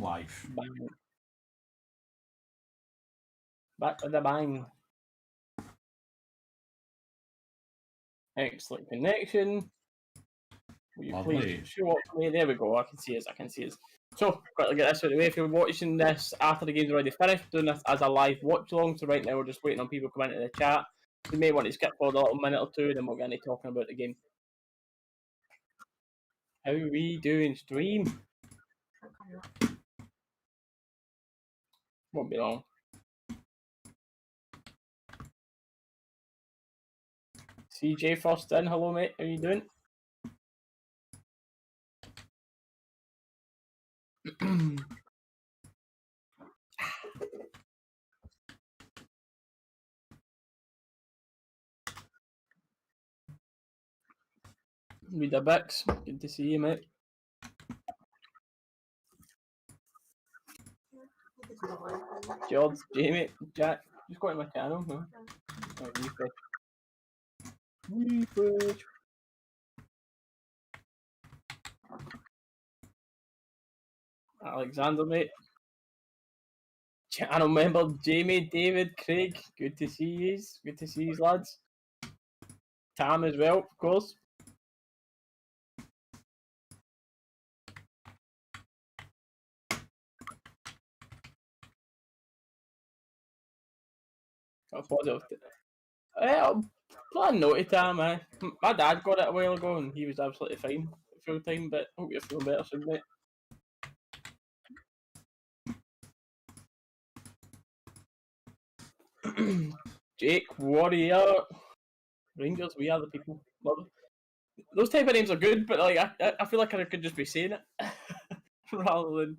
Live. Bang. Back with the bang. Excellent connection. Will you please show up for me? There we go. I can see us. So, got to get this out of the way. If you're watching this after the game's already finished, doing this as a live watch along. So right now we're just waiting on people coming into the chat. You may want to skip forward a little minute or two, then we'll get into talking about the game. How are we doing, stream? Won't be long. CJ first in. Hello, mate. How you doing? Read the bix. Good to see you, mate. George, Jamie, Jack, just go to my channel. No? Oh, refresh. Alexander, mate. Channel member Jamie, David, Craig. Good to see yous. Good to see yous, lads. Tam as well, of course. Got a positive. Plan no to Tam, My dad got it a while ago and he was absolutely fine full time, but hope you're feeling better soon, mate. Jake, Warrior, Rangers, we are the people. Love it. Those type of names are good, but like I feel like I could just be saying it rather than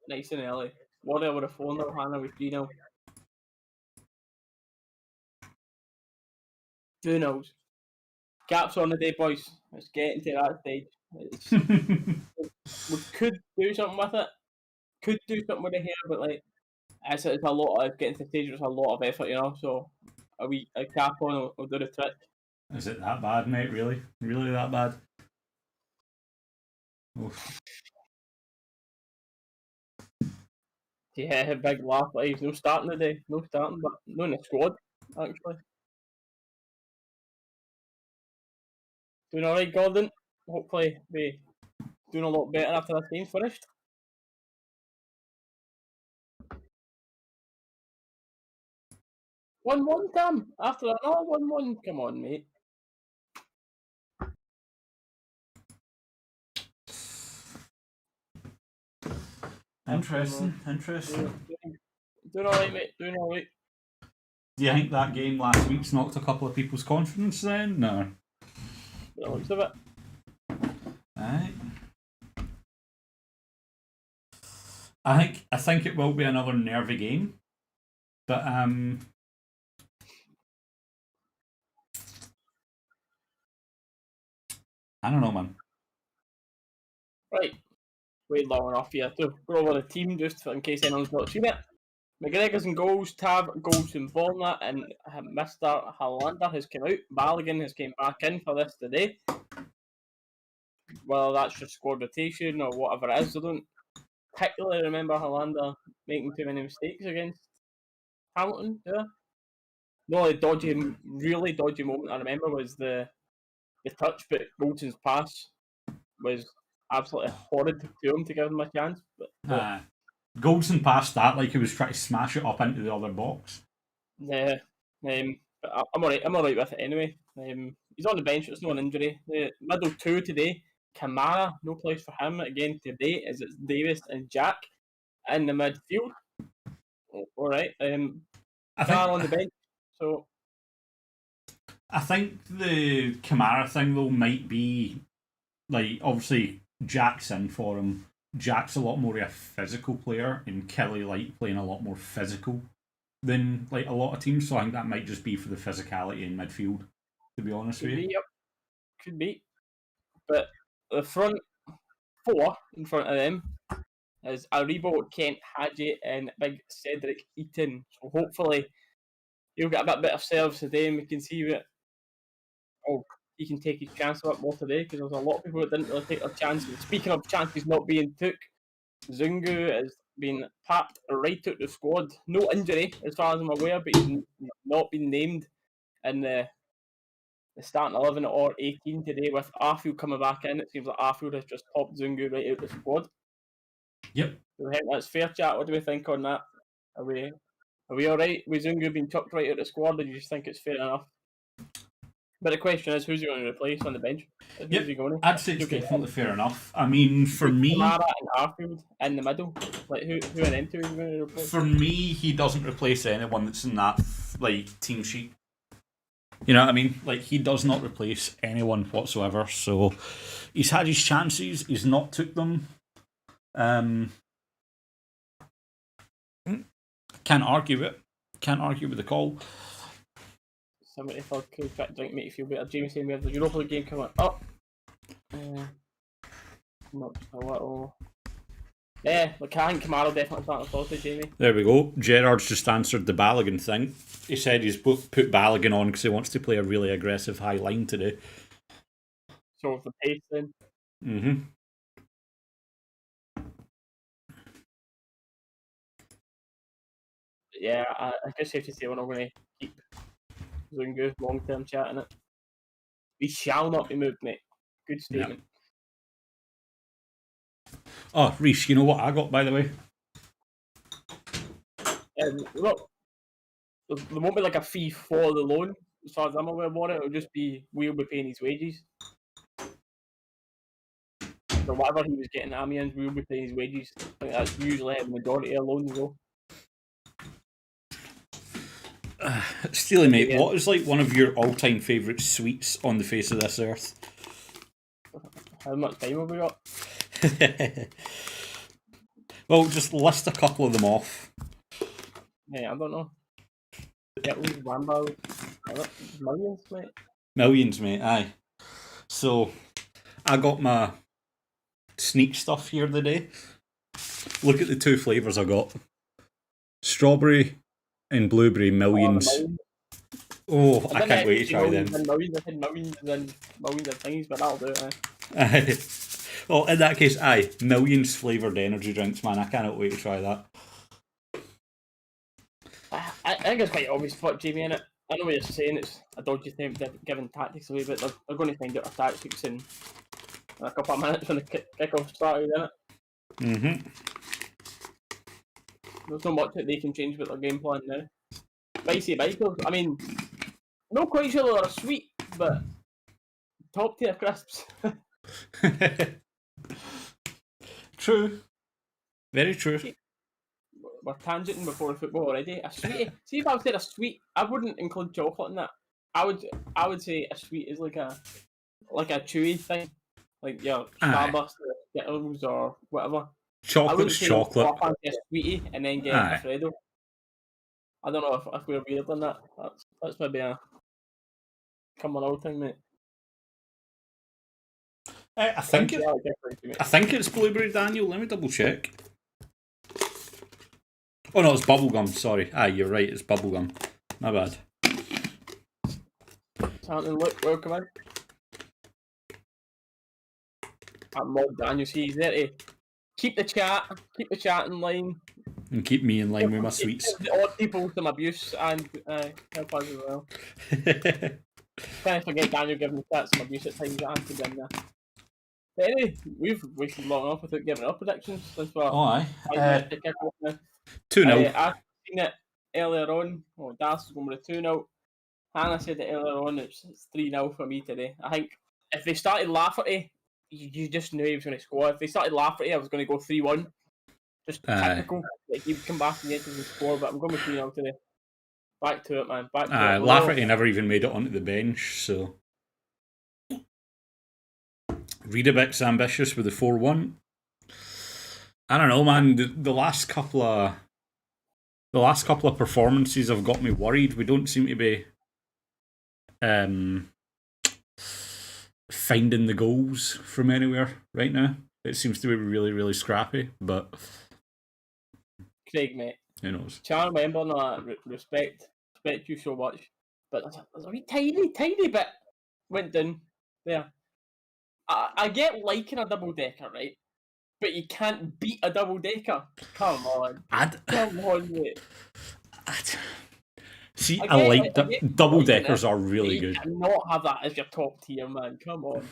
nice and early. Warrior with a 4-0, Hannah with 3-0. 2-0s. Caps on the day, boys. Let's get into that stage. We could do something with it. Could do something with the hair, but like it's a lot of getting to the stage. It's a lot of effort, you know. So a cap on will do the trick. Is it that bad, mate? Really? Really that bad? Oof. Yeah, big laugh. Like he's no starting today. No starting, but no in the squad actually. Doing alright, Gordon. Hopefully be doing a lot better after this game's finished. 1-1, Tam. After another 1-1. Come on, mate. Interesting. Doing alright, mate. Doing alright. Do you think that game last week's knocked a couple of people's confidence then? No. By the looks of it. Aye. I think it will be another nervy game. But I don't know, man. Right. Wait long enough here to go over the team just in case anyone's not seen it. McGregor's in goals, Tav goals in Borna, and Mr. Hollander has come out. Balogun has came back in for this today. Whether that's just squad rotation or whatever it is, I don't particularly remember Hollander making too many mistakes against Hamilton. Yeah. The only really dodgy moment I remember was the touch, but Goldson's pass was absolutely horrid to him to give him a chance. But Goldson passed that like he was trying to smash it up into the other box. Yeah, but I'm alright with it anyway. He's on the bench. It's not an injury. Middle two today. Kamara, no place for him again today. It's Davis and Jack in the midfield. All right. Kamara on the bench. So I think the Kamara thing though might be like obviously Jack's in for him. Jack's a lot more a physical player, and Kelly like playing a lot more physical than like a lot of teams. So I think that might just be for the physicality in midfield. To be honest with you, yep, could be. But the front four in front of them is Aribo, Kent, Hadji, and big Cedric Eaton. So hopefully he'll get a bit better service today, and we can see what. Oh, he can take his chance a bit more today, because there's a lot of people that didn't really take their chances. Speaking of chances not being took, Zungu has been packed right out the squad. No injury, as far as I'm aware, but he's not been named in the starting 11 or 18 today, with Arfield coming back in. It seems like Arfield has just popped Zungu right out the squad. Yep. So I think that's fair, chat. What do we think on that? Are we alright with Zungu being chucked right out the squad, or do you just think it's fair enough? But the question is, who's he going to replace on the bench? Who's he going to? I'd say it's definitely fair enough. I mean, for me, Kamara and Arfield in the middle. Like, who are them two is he going to replace? For me, he doesn't replace anyone that's in that team sheet. You know what I mean? Like, he does not replace anyone whatsoever. So he's had his chances. He's not took them. Can't argue it. Can't argue with the call. Somebody thought cool fit drink make you feel better. James saying we have the Europa League game coming up. Not a little. Yeah, look, I think Kamara definitely starting to talk Jamie. There we go. Gerard's just answered the Balogun thing. He said he's put Balogun on because he wants to play a really aggressive high line today. So with the pace then. Mm-hmm. Yeah, I guess safe to say we're not going to keep Zungu long-term chatting it. We shall not be moved, mate. Good statement. Yeah. Oh, Reese, you know what I got, by the way? Look, there won't be like a fee for the loan, as far as I'm aware about it. It'll just be, we'll be paying his wages. So whatever he was getting at Amiens, we'll be paying his wages. I think that's usually how the majority of loans go. Steely, mate, what is like one of your all-time favourite sweets on the face of this earth? How much time have we got? Well, just list a couple of them off. Yeah, I don't know. Skittles, Wambos, millions, mate. Millions, mate, aye. So, I got my sneak stuff here today. Look at the two flavours I got. Strawberry and blueberry millions. Oh, I can't wait to try them. I had millions of things, but that'll do it. Well, in that case, aye, millions flavoured energy drinks, man. I cannot wait to try that. I think it's quite obvious to put Jamie in it. I know what you're saying, it's a dodgy thing giving tactics away, but they're going to find out our tactics in a couple of minutes when the kick-off started, isn't it? Mm-hmm. There's not much that they can change with their game plan now. Spicy Michaels, I mean, not quite sure they're sweet, but top tier crisps. True. Very true. We're tangenting before the football already. A sweetie. See, if I said a sweet, I wouldn't include chocolate in that. I would say a sweet is like a chewy thing, like your Starburst or Skittles or whatever. Chocolate's chocolate. I fancy a sweetie and then get a Freddo. I don't know if we're weird on that. That's maybe a coming out thing, mate. I think it's blueberry, Daniel. Let me double check. Oh no, it's bubblegum. Sorry. You're right. It's bubblegum. My bad. Something. Look, welcome in. That mod Daniel, see, he's there to keep the chat in line. And keep me in line with my sweets. The odd people some abuse and help us as well. Can't forget Daniel giving the chat some abuse at times. I have to be in there. But anyway, we've wasted long enough without giving our predictions. Since we're 2-0. I've seen it earlier on. Oh, Dalus is going with a 2-0. Hannah said it earlier on. It's 3-0 for me today. I think if they started Lafferty, you just knew he was going to score. If they started Lafferty, I was going to go 3-1. Just technical. Like he would come back and get to the score, but I'm going with 3-0 today. Back to it, man. Back to it. Lafferty never even made it onto the bench, so. Reedabic's ambitious with the 4-1. I don't know, man. The last couple of performances have got me worried. We don't seem to be finding the goals from anywhere right now. It seems to be really, really scrappy, but Craig, mate. Who knows? Can't remember that. Respect you so much, but there's a wee tiny bit went down. there. I get liking a double decker, right? But you can't beat a double decker. Come on, come on, mate. See, I like get double liking deckers it, are but really you good. cannot have that as your top tier, man. Come on.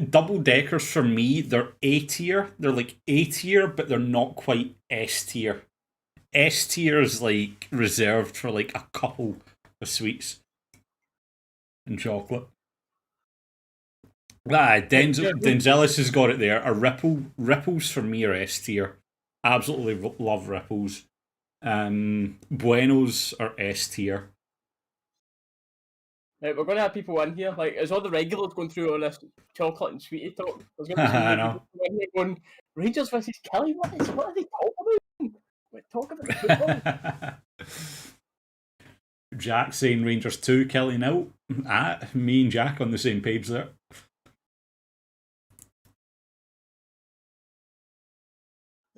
Double deckers for me, they're A tier. They're like A tier, but they're not quite S tier. S tier is like reserved for like a couple of sweets and chocolate. Denzelis has got it there. A ripples for me are S tier. Absolutely love ripples. Buenos are S tier. Right, we're going to have people in here. Like, as all the regulars going through all this chocolate and sweetie talk, there's going to be some I new know. people in here going, Rangers versus Kelly? What are they talking about? We're talking about football. Jack saying Rangers 2, Kelly 0. Me and Jack on the same page there.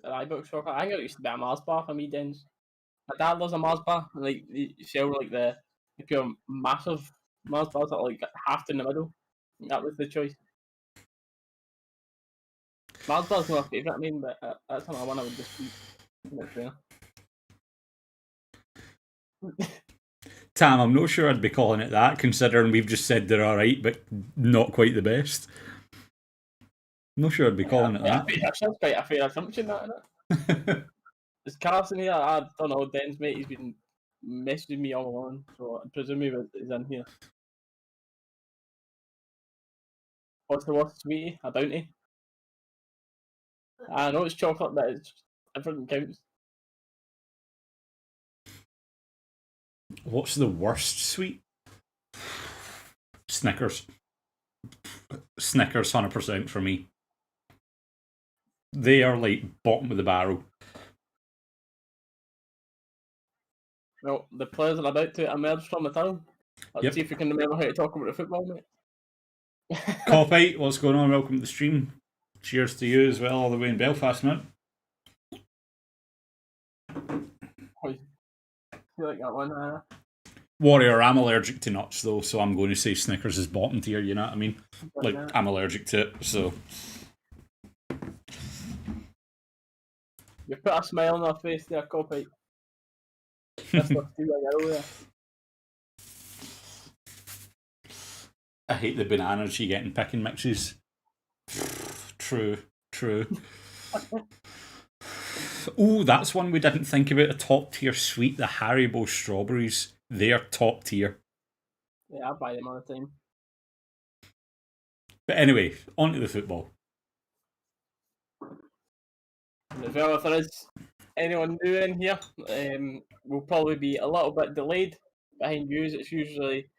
iBook chocolate. I think it used to be a Mars bar for me, Dens. My dad loves a Mars bar. Like, they sell like the pure massive Mars bars that are like half in the middle. That was the choice. Mars bar's not my favourite, I mean, but that's another one I would just eat. Tam, I'm not sure I'd be calling it that, considering we've just said they're alright, but not quite the best. I'm not sure I'd be calling it that. That's quite a fair assumption, that, isn't it? Is Carson here? I don't know, Den's mate, he's been messaging me all along, so I presume he's in here. What's the worst sweetie? A bounty? I know it's chocolate, but it's different counts. What's the worst sweet? Snickers. Snickers, 100% for me. They are like bottom of the barrel. Well, the players are about to emerge from the tunnel. Let's Yep. see if we can remember how to talk about the football, mate. Copite, what's going on? Welcome to the stream. Cheers to you as well, all the way in Belfast, man. I feel like that one. Warrior, I'm allergic to nuts though, so I'm going to say Snickers is bottom tier, you know what I mean? Like, I'm allergic to it, so. You put a smile on our face there, Copite. Mr. Steele there. I hate the bananas you get in picking mixes. True. Oh, that's one we didn't think about. A top tier sweet, the Haribo strawberries. They're top tier. Yeah, I buy them all the time. But anyway, on to the football. As well, if there is anyone new in here, we'll probably be a little bit delayed behind views. It's usually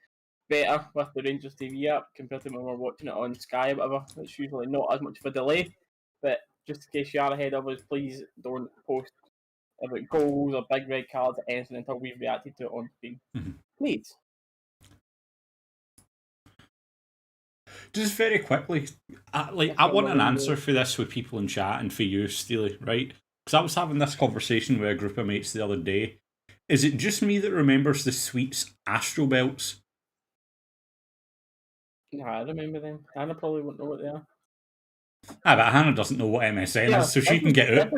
better with the Rangers TV app compared to when we're watching it on Sky or whatever. It's usually not as much of a delay. But just in case you are ahead of us, please don't post about goals or big red cards or anything until we've reacted to it on stream. Mm-hmm. Please. Just very quickly, I want an answer for this with people in chat and for you, Steely, right? Because I was having this conversation with a group of mates the other day. Is it just me that remembers the Sweets Astro Belts? Yeah, I remember them. Hannah probably won't know what they are. But Hannah doesn't know what MSN is, so she can get out.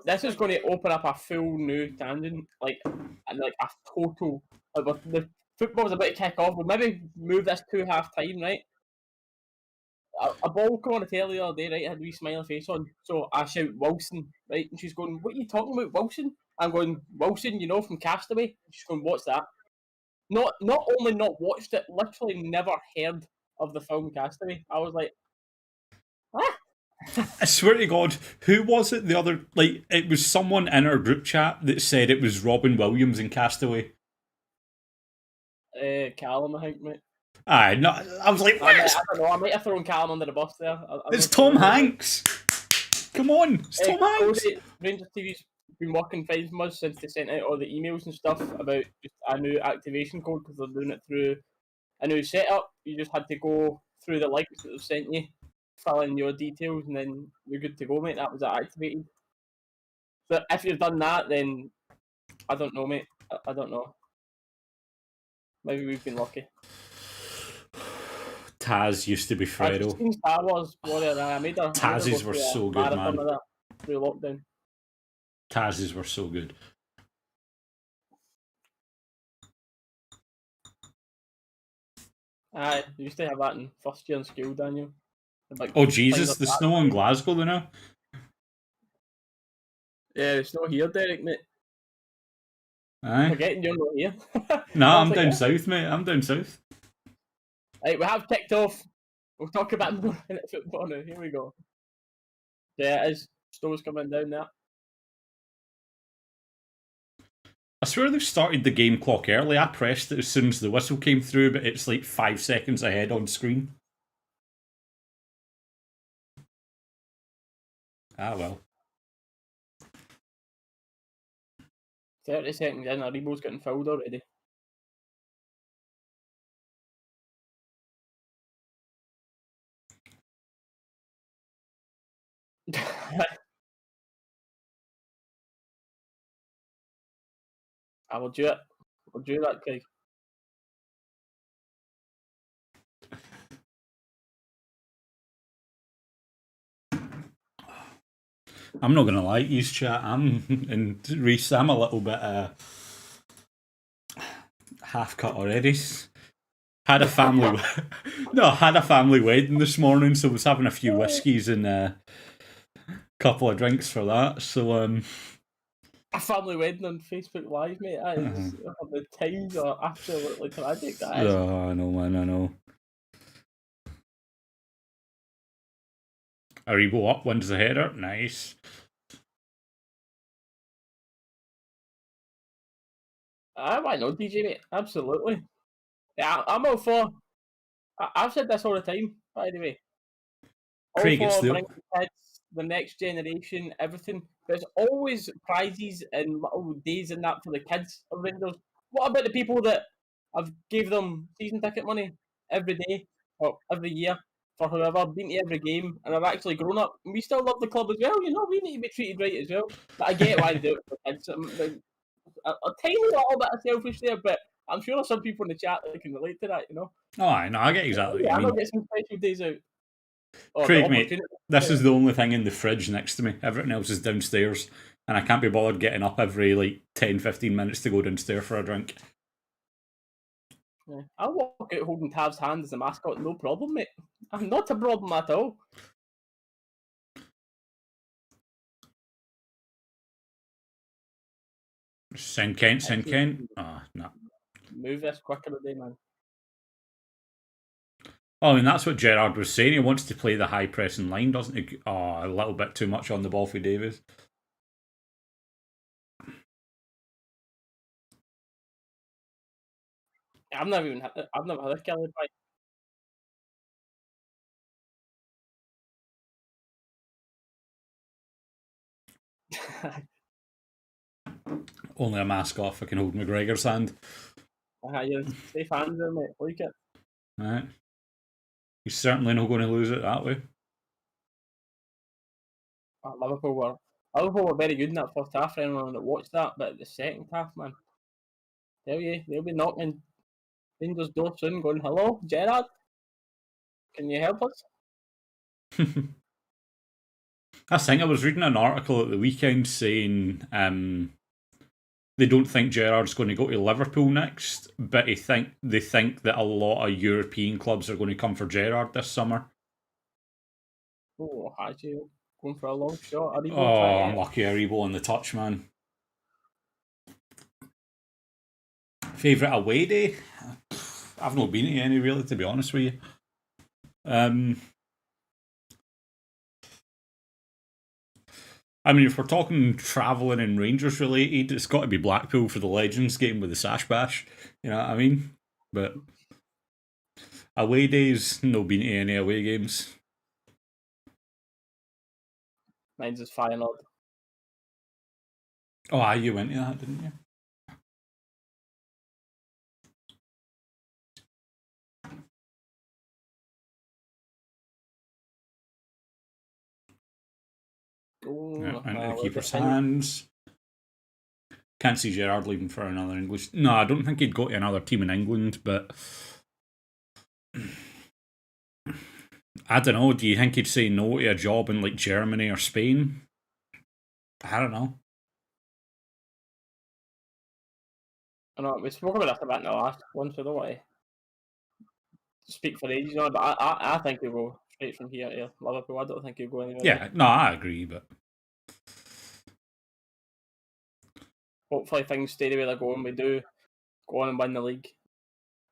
This is going to open up a full new tangent, like a total. The football's about to kick off. We'll maybe move this to half time, right? A ball come on the telly the other day, right? Had a wee smiley face on. So I shout Wilson, right? And she's going, "What are you talking about, Wilson?" I'm going, "Wilson, you know, from Castaway." She's going, "What's that?" Not only not watched it, literally never heard of the film Castaway. I was like, ah. I swear to God, who was it the other... Like, it was someone in our group chat that said it was Robin Williams in Castaway. Callum, I think, mate. No, I was like, I don't know, I might have thrown Callum under the bus there. It's Tom Hanks! Come on, it's Tom Hanks! Rangers TV's been working fine from us since they sent out all the emails and stuff about just a new activation code because they're doing it through a new setup. You just had to go through the links that they've sent you, fill in your details, and then you're good to go, mate. That was activated. So if you've done that, then I don't know, mate. I don't know. Maybe we've been lucky. Taz used to be I've Fredo. seen Star Wars Warrior. I made her go Taz's were through a so good, marathon man. of that through lockdown. Taz's were so good. Aye, you used to have that in first year in school, Daniel. Like, Oh find Jesus, a the track snow in time. Glasgow, you know? Yeah, it's not here, Derek, mate. Aye. Forgetting you're not here. Nah, I was I'm like, down yeah. south, mate. I'm down south. Right, we have ticked off. We'll talk about more minute football now. Here we go. Yeah, it is. Snow's coming down there. I swear they've started the game clock early. I pressed it as soon as the whistle came through, but it's like 5 seconds ahead on screen. Ah, well. 30 seconds in, our Rebo's getting filled already. I will do it. We'll do that, Craig. I'm not gonna lie, you chat. And Reese, I'm a little bit half cut already. Had a family, had a family wedding this morning, so I was having a few whiskies and a couple of drinks for that. So A family wedding on Facebook Live, mate. That is, the times are absolutely tragic. That is. oh, I know, man, I know. Aribo up, wins the header. Nice. Why not, DJ, mate? Absolutely. Yeah, I'm all for. I've said this all the time, by the way. All Craig, it's for the bringing kids, the next generation, everything. There's always prizes and little days and that for the kids of Rangers. What about the people that have gave them season ticket money every day or every year for whoever, been to every game and have actually grown up? And we still love the club as well, you know, we need to be treated right as well. But I get why they do it for kids. A tiny little bit of selfish there, but I'm sure there's some people in the chat that can relate to that, you know. Oh, I know, I get exactly what Yeah, you I'm not mean. get some special days out. Or the Craig, mate, opportunity. this is the only thing in the fridge next to me. Everything else is downstairs, and I can't be bothered getting up every like 10, 15 minutes to go downstairs for a drink. Yeah. I'll walk out holding Tav's hand as a mascot, no problem, mate. I'm not a problem at all. Send Kent, send Kent. Ah, oh, no. Move this quicker today, man. Oh, I mean, that's what Gerrard was saying. He wants to play the high pressing line, doesn't he? Oh, a little bit too much on the ball for Davies. I've never had a Kelly fight. Only a mascot if I can hold McGregor's hand. You're safe hands there, mate. Like it. Right. He's certainly not going to lose it that way. Liverpool were very good in that first half. For anyone that watched that, but the second half, man, tell you, they'll be knocking Rangers' door soon, going, "Hello, Gerrard, can you help us?" I think I was reading an article at the weekend saying they don't think Gerrard's going to go to Liverpool next, but they think that a lot of European clubs are going to come for Gerrard this summer. Oh, actually, going for a long shot. Oh, unlucky Aribo on the touch, man. Favourite away day? I've not been to any really, to be honest with you. I mean, if we're talking travelling and Rangers related, it's got to be Blackpool for the Legends game with the Sash Bash. You know what I mean? But away days, no been to any away games. Mine's is Feyenoord. Oh, you went to that, didn't you? Oh, Yeah, into the keeper's hands. Can't see Gerrard leaving for another English. No, I don't think he'd go to another team in England, but I don't know. Do you think he'd say no to a job in like Germany or Spain? I don't know. I know we spoke about this a bit in the last one, so I don't want to speak for ages on it, but I think he'll go straight from here to Liverpool. I don't think he'll go anywhere else. Yeah, no, I agree, but Hopefully things stay the way they're going. We do go on and win the league.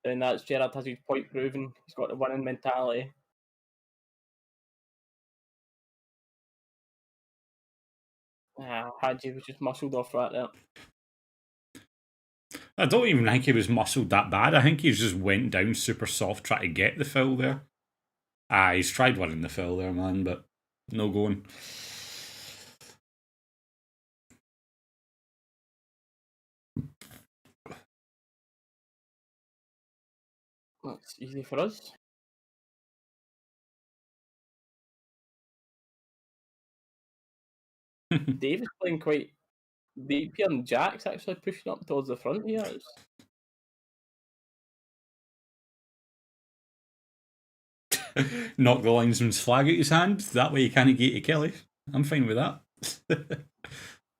Then that's Gerrard has his point proven. He's got the winning mentality. Hadji was just muscled off right there. I don't even think he was muscled that bad. I think he just went down super soft trying to get the foul there. He's tried winning the foul there, man, but no going. That's easy for us. Davis playing quite deep here, and Jack's actually pushing up towards the front here. Knock the linesman's flag out his hand. That way you can't get to Kelly. I'm fine with that.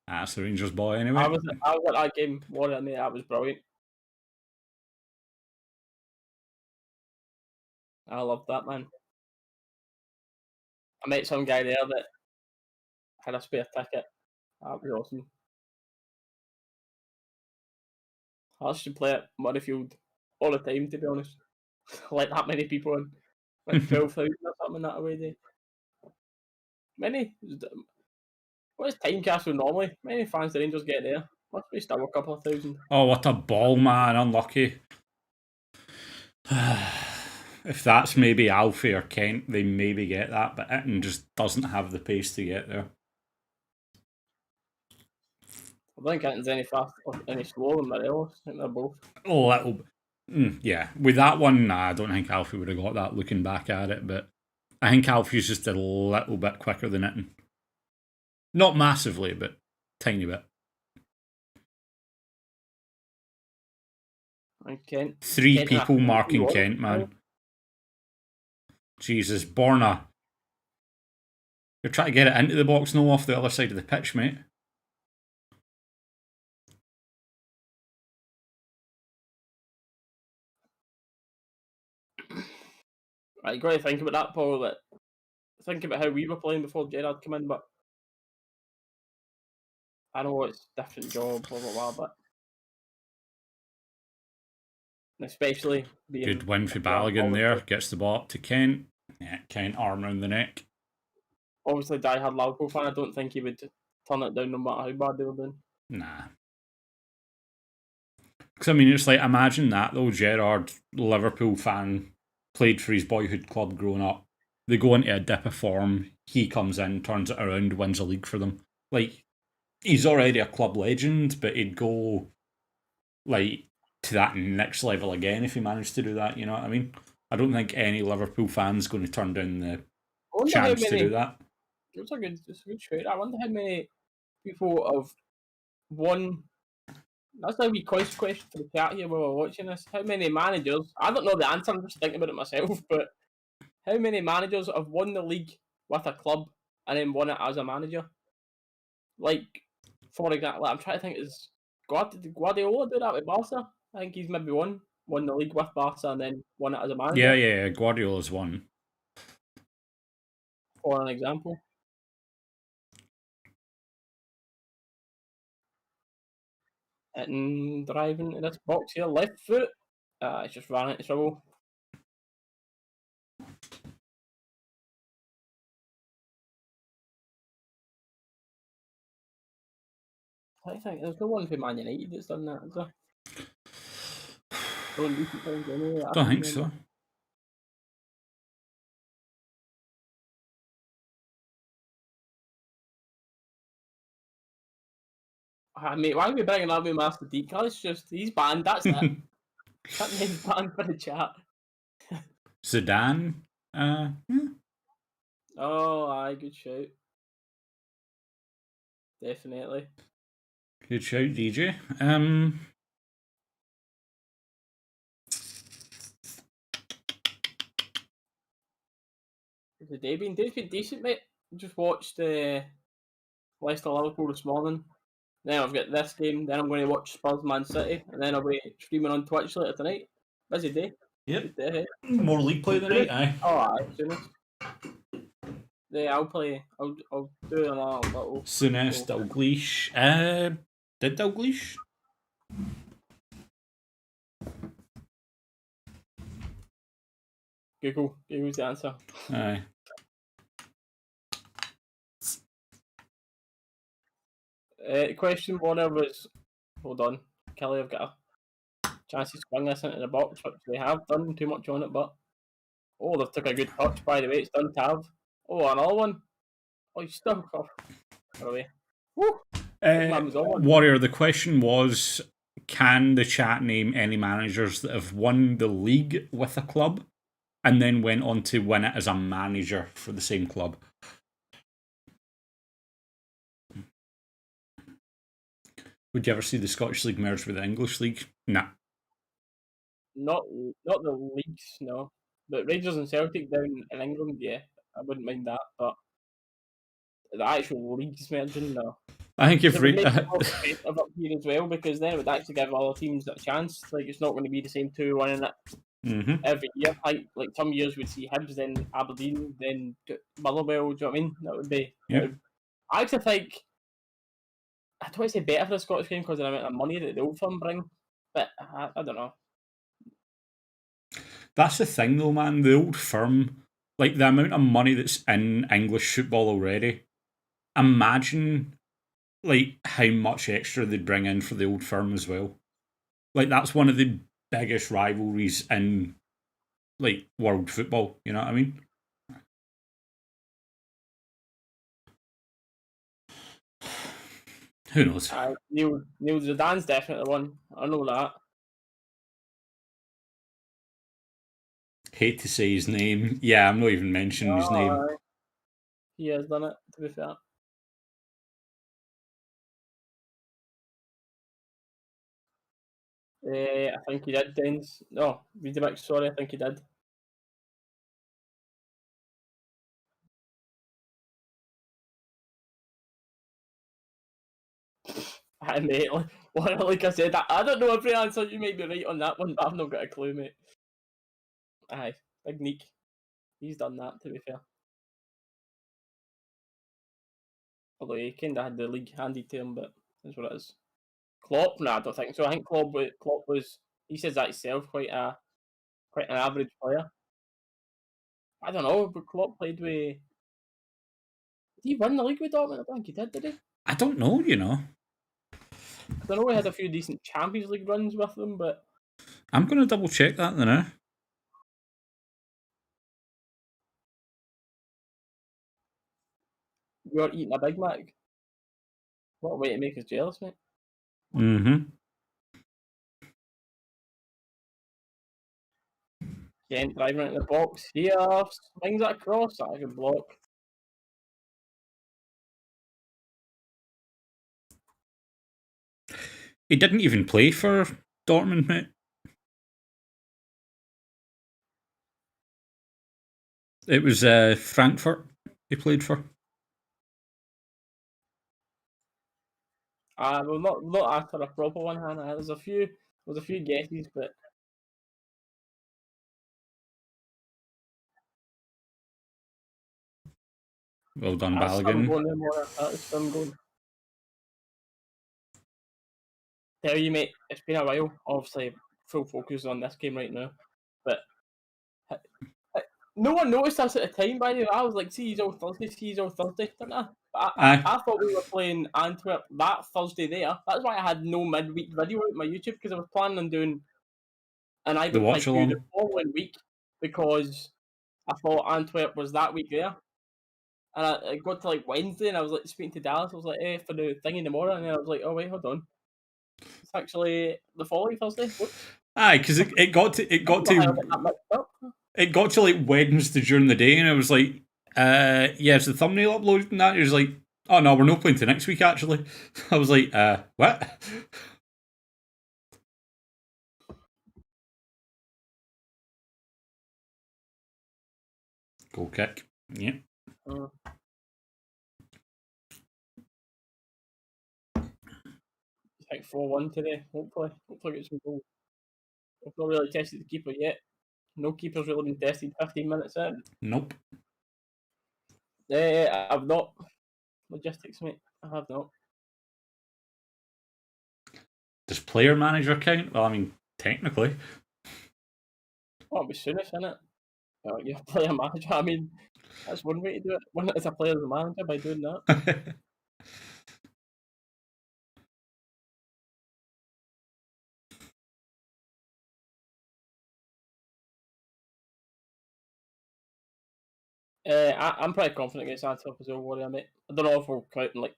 That's the Rangers boy anyway. I was at that game, Warrior, mate. That was brilliant. I loved that, man. I met some guy there that had a spare ticket. That was awesome. I should play at Murrayfield all the time, to be honest. Let that many people in. Like 12,000 or something that away day. What is Tynecastle normally? Many fans the Rangers get there? Must be still a couple of thousand. Oh, what a ball, man. Unlucky. If that's maybe Alfie or Kent, they maybe get that, but Itten just doesn't have the pace to get there. I don't think Itten's any faster or any slower than Morelos. I think they're both. Oh, yeah. With that one, nah, I don't think Alfie would have got that looking back at it, but I think Alfie's just a little bit quicker than Itten. Not massively, but tiny bit. And Kent. Three people marking Kent, man. Jesus, Borna. You're trying to get it into the box, no off the other side of the pitch, mate. Right, you got to think about that, Paul. That think about how we were playing before Gerrard came in, but I know it's a different job, blah blah blah, but especially being good win for Balogun there. Gets the ball up to Kent. Yeah, Kent arm round the neck. Obviously, die-hard Liverpool fan. I don't think he would turn it down no matter how bad they were doing. Nah. Because I mean, it's like, imagine that though. Gerrard, Liverpool fan, played for his boyhood club growing up. They go into a dip of form. He comes in, turns it around, wins a league for them. Like, he's already a club legend, but he'd go like to that next level again if he managed to do that. You know what I mean? I don't think any Liverpool fan's going to turn down the chance to do that. It's a good shout. I wonder how many people have won. That's a wee question for the chat here while we're watching this. How many managers? I don't know the answer. I'm just thinking about it myself. But how many managers have won the league with a club and then won it as a manager? Like, for example, I'm trying to think. Is Guardiola do that with Barca? I think he's maybe won the league with Barca and then won it as a manager. Yeah. Guardiola's won. For an example. And driving in this box here, left foot. It's just ran into trouble. I think there's no one for Man United that's done that, is there? Don't think so. Mate, why are we bringing up with Master Deep? It's just, he's banned, that's it. That name's banned for the chat. Zidane? Yeah. Oh, aye, good shout. Definitely. Good shout, DJ. The day's been decent, mate. Just watched Leicester Liverpool this morning. Then I've got this game. Then I'm going to watch Spurs Man City, and then I'll be streaming on Twitch later tonight. Busy day. Yep. Good day, hey? More league play tonight, aye. Oh, aye. Soonest. Yeah, I'll play. I'll do another little. Soonest, Dalgleish. Did Dalgleish? Google's the answer. Aye. Question one was, hold on, Kelly, I've got a chance to swing this into the box, which they have done too much on it, but they've took a good touch, by the way, it's done Tav. Oh, another one. Oh, you stuck off. Away. Woo! Warrior, the question was, can the chat name any managers that have won the league with a club and then went on to win it as a manager for the same club? Would you ever see the Scottish League merge with the English League? Nah. Not the leagues, no. But Rangers and Celtic down in England, yeah, I wouldn't mind that. But the actual leagues merging, no. I think if of up here as well, because then it would actually give other teams a chance. Like, it's not going to be the same two running it every year. Like some years we'd see Hibs, then Aberdeen, then Motherwell. Do you know what I mean? That would be. Yeah. I actually think. I don't want to say better for the Scottish game because of the amount of money that the Old Firm bring, but I don't know. That's the thing, though, man. The Old Firm, like the amount of money that's in English football already. Imagine, like, how much extra they'd bring in for the Old Firm as well. Like, that's one of the biggest rivalries in, like, world football. You know what I mean? Who knows? Neil Zidane's definitely the one. I know that. Hate to say his name. Yeah, I'm not even mentioning his name. He has done it, to be fair. I think he did, Dens. No, Wiedebeck, sorry, I think he did. I mate, like I said, I don't know every answer. You might be right on that one, but I've not got a clue, mate. Aye, Big Neek. He's done that, to be fair. Although he kind of had the league handed to him, but that's what it is. Klopp? Nah, I don't think so. I think Klopp was. He says that himself, quite an average player. I don't know, but Klopp played with. Did he win the league with Dortmund? I don't think he did he? I don't know, you know. I know he had a few decent Champions League runs with them, but I'm going to double check that now. You're eating a Big Mac. What a way to make us jealous, mate. Kent driving into the box here, swings it across. That's a good block. He didn't even play for Dortmund, mate. It was Frankfurt he played for. Well, not after a proper one, Hannah. There's a few guesses, but Well done, Balogun. Tell you, mate, it's been a while. Obviously, full focus on this game right now, but no one noticed us at the time. By the way, I was like, "See, he's all Thursday, didn't I?" I thought we were playing Antwerp that Thursday there. That's why I had no midweek video on my YouTube, because I was planning on doing an Ivan Pike the following week, because I thought Antwerp was that week there. And I got to like Wednesday and I was like speaking to Dalus. I was like, for the thing in the morning. And then I was like, oh, wait, hold on. It's actually the following Thursday. Whoops. Aye, because it got to like Wednesday during the day, and I was like, yeah, is the thumbnail uploaded and that? He was like, Oh no, we're not playing to next week. Actually, I was like, what? Goal kick. Yeah. Mm. It's like 4-1 today. Hopefully get some goals. We've not really tested the keeper yet. No keeper's really been tested 15 minutes in. Nope. I've not. Logistics, mate. I have not. Does player manager count? Well, I mean, technically. Oh, it'll be soonish, isn't it? You're a player manager. I mean, that's one way to do it. Win it as a player as a manager by doing that. I'm pretty confident against Antwerp as well, Warrior, mate. I don't know if we'll come out and like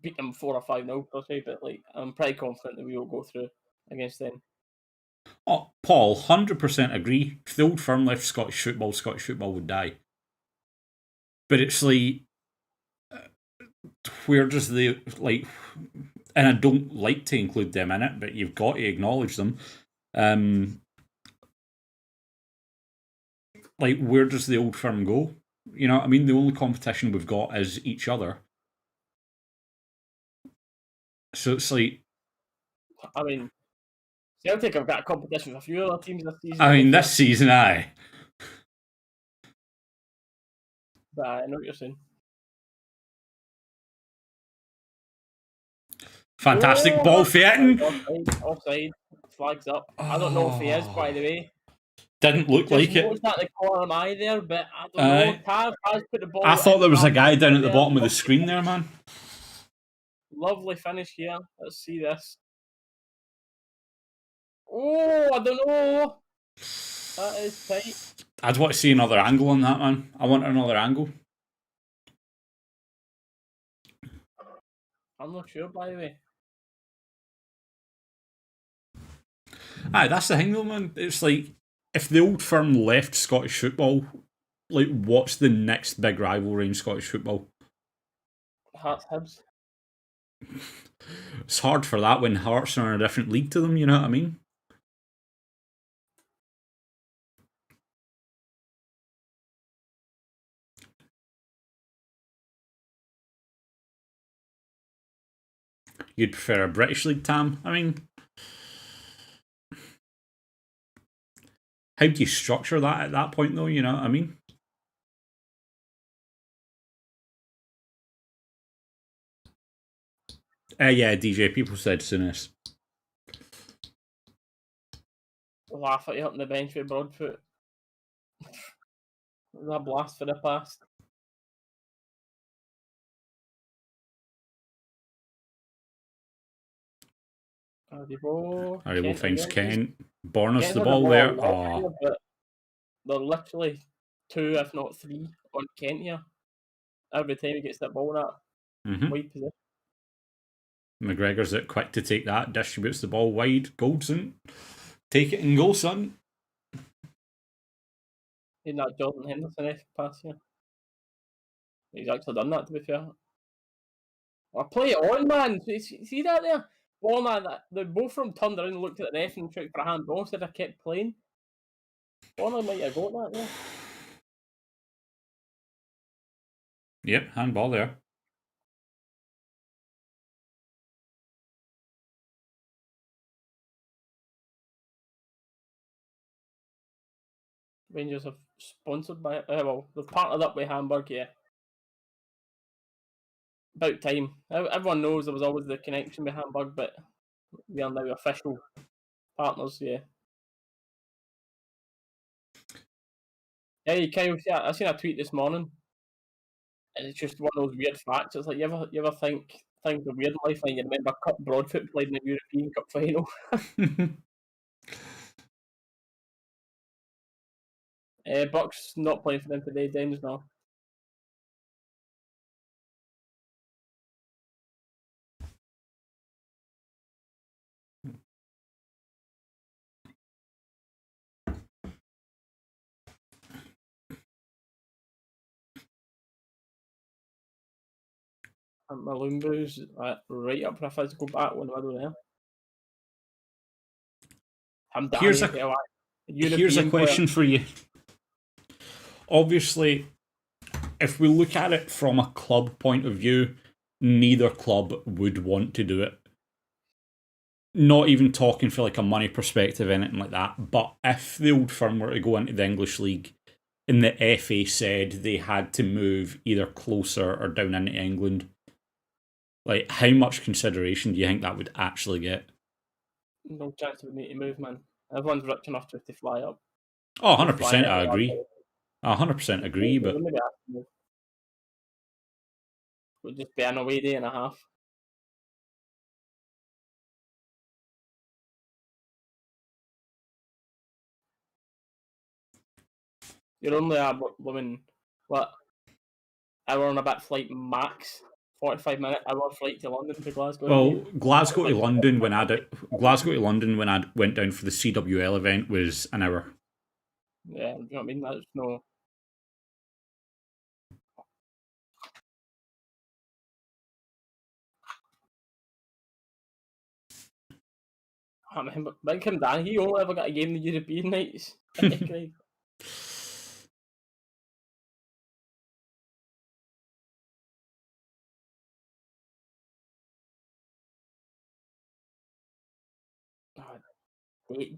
beat them 4 or 5-0 per se, but like I'm pretty confident that we will go through against them. Oh, Paul, 100% agree. If the old firm left Scottish football would die. But it's like, where does the, like, and I don't like to include them in it, but you've got to acknowledge them. Like, where does the old firm go? You know what I mean? The only competition we've got is each other. So it's like, I mean, Celtic have got a competition with a few other teams this season. I mean, this season, aye. But I know what you're saying. Fantastic ball fitting. Offside. Flags up. I don't know if he is, by the way. Didn't look like it. At the corner of my eye there, but I don't know. Tav has put the ball. I thought there was a guy down at the bottom of the screen there, man. Lovely finish here. Let's see this. Oh, I don't know. That is tight. I'd want to see another angle on that, man. I want another angle. I'm not sure, by the way. Aye, that's the thing though, man. It's like, if the old firm left Scottish football, like, what's the next big rivalry in Scottish football? Hearts Hibs. It's hard for that when Hearts are in a different league to them, you know what I mean? You'd prefer a British league, Tam? I mean, how do you structure that at that point, though? You know what I mean? Yeah, DJ, people said Soonest. Laugh at you up on the bench with Broadfoot. It was a blast for the past. Aribo finds Kent. Bornos the ball there. Oh. They're literally 2, if not 3, on Kent here. Every time he gets that ball in that wide position. McGregor's it quick to take that, distributes the ball wide. Goldson, take it and go, son. In that Jordan Henderson pass here. He's actually done that, to be fair. I play it on, man. See that there? Ball, man. The both of them turned around and looked at the ref and checked for a handball instead I kept playing. Bonner might have got that there. Yep, handball there. Rangers have sponsored by well, they've partnered up with Hamburg, yeah. About time. Everyone knows there was always the connection with Hamburg, but we are now official partners, yeah. Hey, Kyle, I seen a tweet this morning, and it's just one of those weird facts. It's like, you ever think things are weird in life and you remember Broadfoot played in the European Cup final? Buck's not playing for them today, Dems now. And Malumbu's right up for a physical battle in the middle there. Here's Hamdani, here's a question for you. Obviously, if we look at it from a club point of view, neither club would want to do it. Not even talking for like a money perspective, anything like that. But if the Old Firm were to go into the English League and the FA said they had to move either closer or down into England, like how much consideration do you think that would actually get? No chance of me to move, man. Everyone's rich enough just to fly up. Oh, 100% I agree. 100% agree, but would just be an away day and a half. You're only a woman, what, hour and a bit flight max, 45-minute hour flight to London to Glasgow. Well, Glasgow to London when I went down for the CWL event was an hour. Yeah, you know what I mean? That's no. I remember Big Kim Dan, he only ever got a game in the European nights.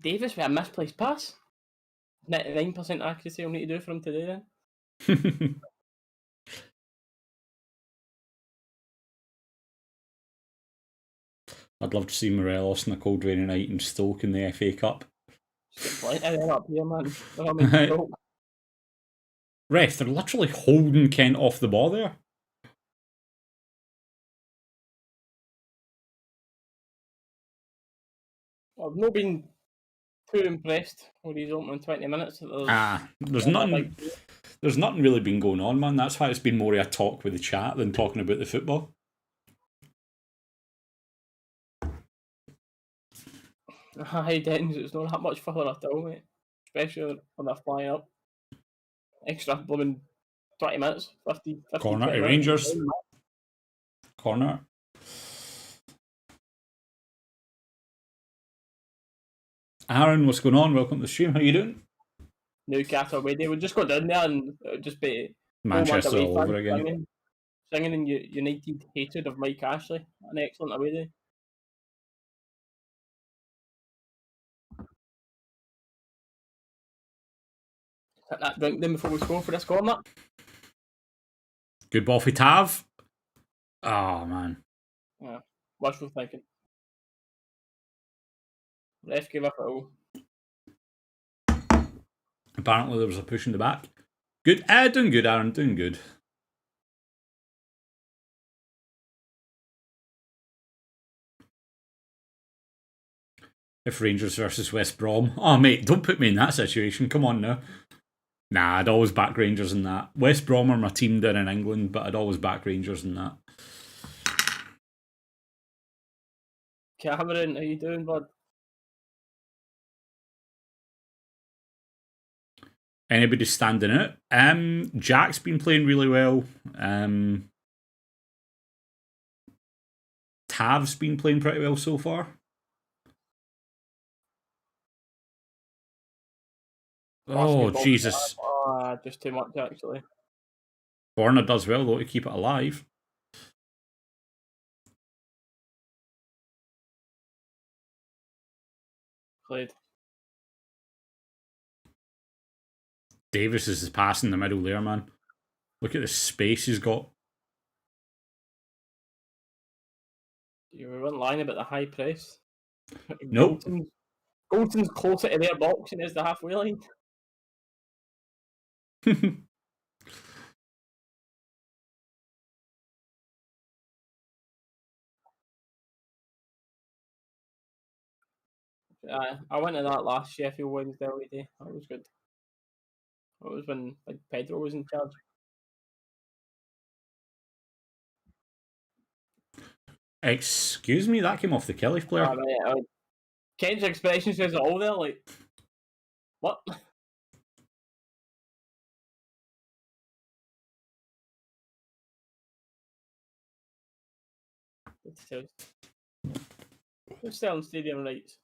Davis with a misplaced pass. 99% accuracy I'll need to do for him today then. I'd love to see Morelos on a cold rainy night in Stoke in the FA Cup. Up here, man. Ref, they're literally holding Kent off the ball there. I've not been too impressed with his opening 20 minutes. There's nothing really been going on, man. That's why it's been more of a talk with the chat than talking about the football. Hi, Dens, it's not that much further at all, mate. Especially when they're flying up. Extra blooming 20 minutes, 50 Corner to minutes. Rangers. Corner. Aaron, what's going on? Welcome to the stream. How you doing? Newcastle away day. We'll just go down there and it would just be Manchester all over again. Singing in United hatred of Mike Ashley. An excellent away day. Hit that drink then before we score for this corner. Good ball for Tav. Oh, man. Yeah, wishful thinking. Ref gave up at all. Apparently there was a push in the back. Good. Doing good, Aaron. Doing good. If Rangers versus West Brom. Oh, mate, don't put me in that situation. Come on now. Nah, I'd always back Rangers in that. West Brom are my team down in England, but I'd always back Rangers in that. Cameron, how you doing, bud? Anybody standing out? Jack's been playing really well. Tav's been playing pretty well so far. Oh, Jesus. Just too much, actually. Borna does well, though, to keep it alive. Played. Davis is passing the middle there, man. Look at the space he's got. You weren't lying about the high press. Nope. Goldson's closer to their box than is the halfway line. I went to that last Sheffield Wednesday away day. That was good. That was when Pedro was in charge. Excuse me, that came off the Kelly player. Ken's expression says it all there, like, what? Who's selling stadium rights?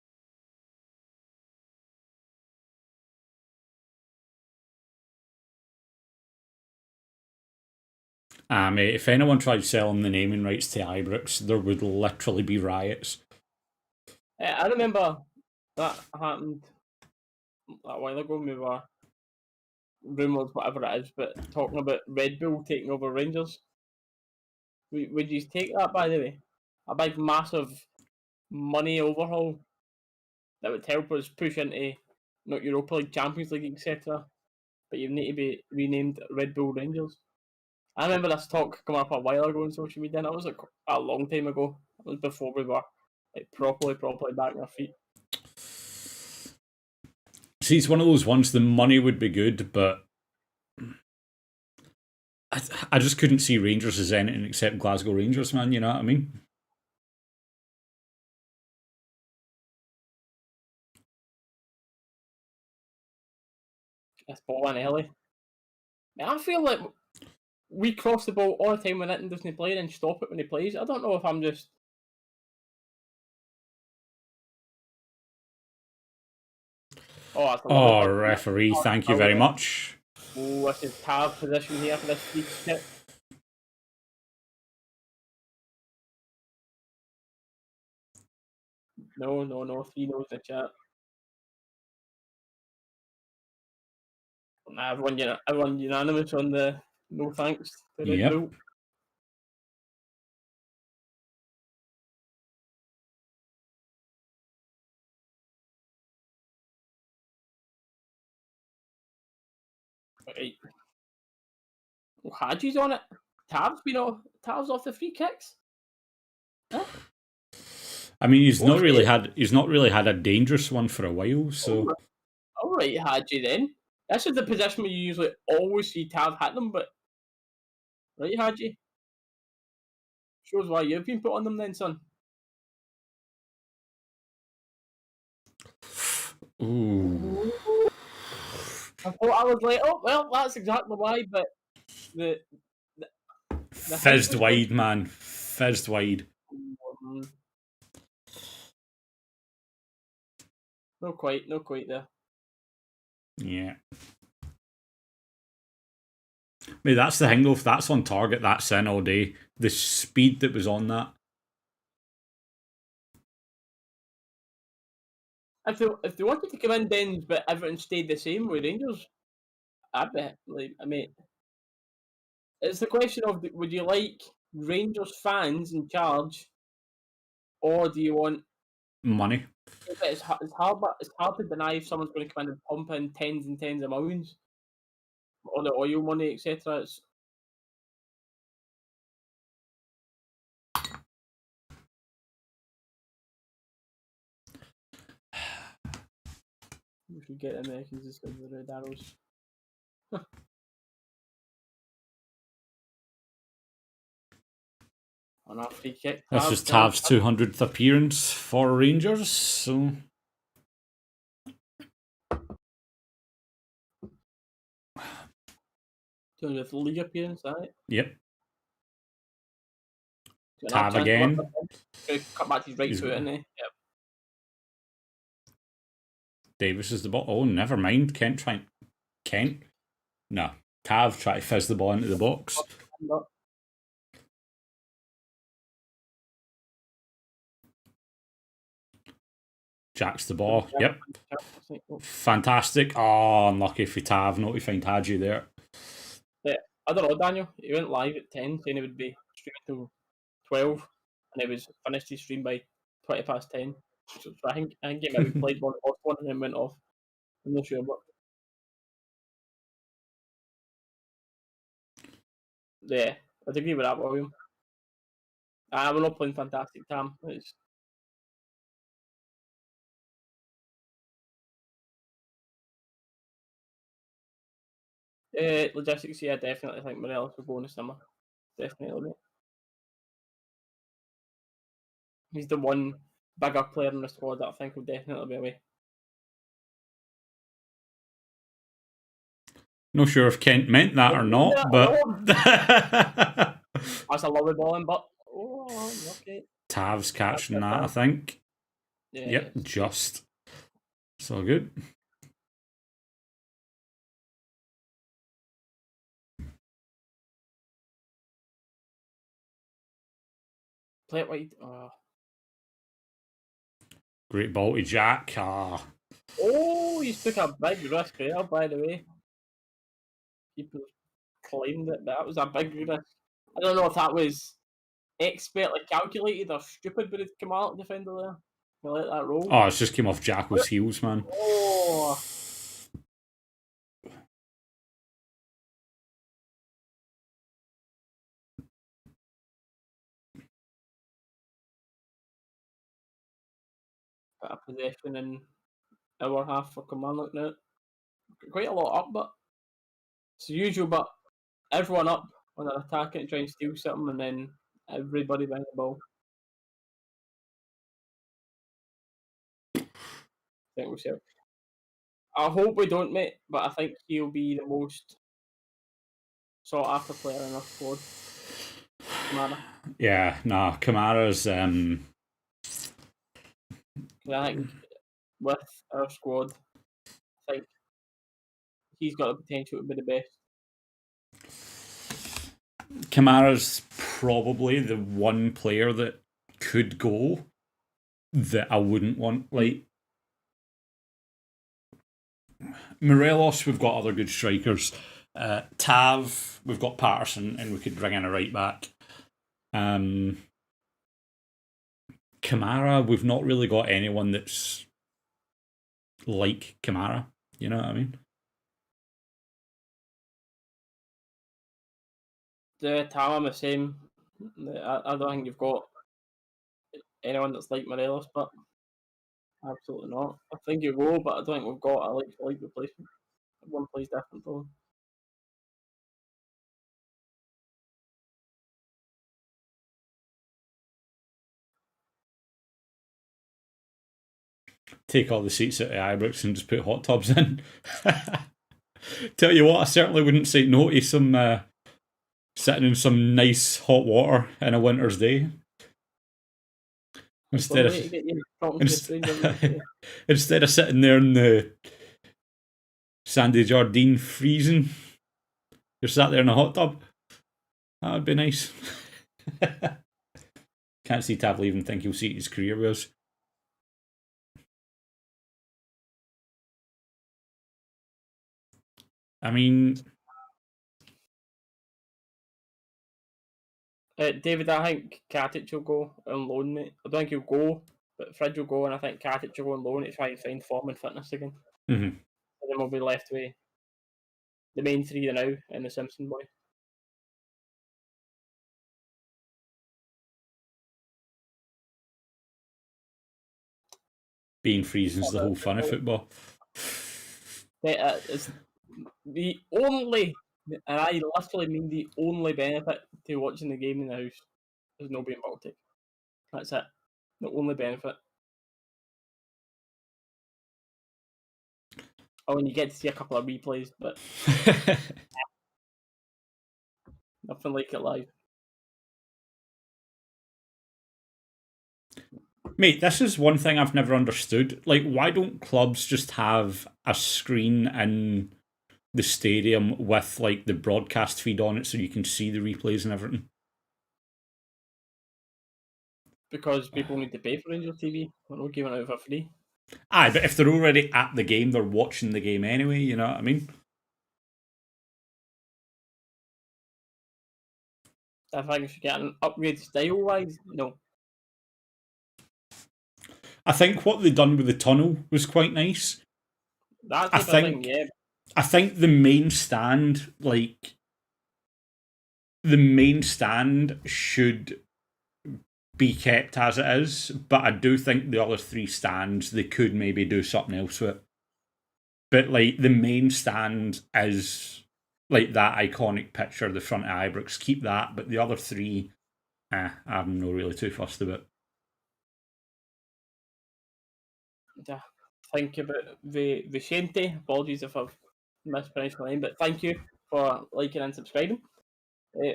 Mate, if anyone tried selling the naming rights to Ibrox, there would literally be riots. I remember that happened a while ago. We were rumours, whatever it is, but talking about Red Bull taking over Rangers. Would you take that, by the way? A big, massive money overhaul that would help us push into not Europa League, Champions League, etc. But you need to be renamed Red Bull Rangers. I remember this talk coming up a while ago on social media, and it was like a long time ago. It was before we were like properly back on our feet. See, it's one of those ones, the money would be good, but I just couldn't see Rangers as anything except Glasgow Rangers, man, you know what I mean? This ball in early. I feel like we cross the ball all the time when it doesn't play and stop it when he plays. I don't know if I'm just... Oh, referee, thank you very much. Oh, this is Tav position here for this free kick. No, 3-0 in the chat. Everyone unanimous on the no thanks to Red Bull. Right. Well, Hadji's on it. Tav's off the free kicks. Huh? I mean, he's not really had a dangerous one for a while, so. All right, Hadji then. This is the position where you usually always see Tav hit them, but right, Hadji. Shows why you've been put on them then, son. Ooh. I thought I was like, oh well, that's exactly why, but the fizzed wide, man. Fizzed wide. No quite there. Yeah. I mean, that's the thing though, if that's on target, that's in all day. The speed that was on that. If they wanted to come in then, but everything stayed the same with Rangers, I'd be like, I mean, it's the question of would you like Rangers fans in charge, or do you want money? It's hard to deny if someone's going to come in and pump in tens and tens of millions, all the oil money, etc. We should get Americans just because of the red arrows. On our free kick. This is Tav's 200th appearance for Rangers, so. 200th league appearance, right? Yep. Tav again. Cut back his right foot, isn't he? Yep. Davis is the ball. Oh, never mind. Kent. No. Tav try to fizz the ball into the box. Jacks the ball. Yep. Fantastic. Oh, unlucky for Tav not to find Hadji there. Yeah, I don't know, Daniel. He went live at 10, saying he would be streaming till 12, and he was finished his stream by 20 past 10. So I think he maybe played one and then went off. I'm not sure, but yeah, I'd agree with that, William. We're not playing fantastic, Tam. It's... logistics, yeah, definitely. I think Morelos will go in the summer. Definitely, mate. He's the one bigger player in the squad that I think will definitely be away. Not sure if Kent meant that or not, but that's a lovely ball in, but Oh, okay. Tav's catching that, I Tav. think. Yeah. Yep, just. It's all good. Play it wide. Oh. Great ball to Jack. Ah. Oh, he's took a big risk there, by the way. People claimed it, but that was a big risk. I don't know if that was expertly calculated or stupid by the Kilmarnock defender there. They let that roll. Oh, it's just came off Jacko's heels, man. Oh. Bit of possession in our half for Kilmarnock now. Quite a lot up, but it's the usual, but everyone up on an attack and try and steal something, and then everybody behind the ball. I think we'll see. I hope we don't, mate, but I think he'll be the most sought after player in our squad. Kamara. Yeah, nah, Kamara's. I think with our squad, I think he's got the potential to be the best. Kamara's probably the one player that could go that I wouldn't want. Like, Morelos, we've got other good strikers. Tav, we've got Patterson, and we could bring in a right back. Kamara, we've not really got anyone that's like Kamara. You know what I mean? The Tam, the same. I don't think you've got anyone that's like Morelos, but absolutely not. I think you will, but I don't think we've got a like replacement. One plays different though. Take all the seats at the Ibrox and just put hot tubs in. Tell you what, I certainly wouldn't say no to some sitting in some nice hot water in a winter's day. Instead of instead of sitting there in the Sandy Jardine freezing, you're sat there in a hot tub. That would be nice. Can't see Tav leaving. Think he'll see his career with us. I mean, David, I think Katic will go on loan, mate. I don't think he'll go, but Fridge will go, and I think Katic will go on loan to try and find form and fitness again. Mm-hmm. And then we'll be left with the main three now and the Simpson boy. Being freezing's the whole fun of football. It's the only, and I literally mean the only benefit to watching the game in the house is no being Baltic. That's it. The only benefit. Oh, and you get to see a couple of replays, but nothing like it live. Mate, this is one thing I've never understood. Like, why don't clubs just have a screen in the stadium with like the broadcast feed on it so you can see the replays and everything? Because people need to pay for Rangers TV. We're not giving it out for free. Aye, but if they're already at the game, they're watching the game anyway, you know what I mean? I think if you get an upgrade style wise, no. I think what they done with the tunnel was quite nice. That's the thing, yeah. I think the main stand, like the main stand should be kept as it is, but I do think the other three stands they could maybe do something else with it. But like the main stand is like that iconic picture, the front of Ibrox, keep that, but the other three, I'm not really too fussed about. Think about Vicente. Apologies if I've mispronounced my name, but thank you for liking and subscribing.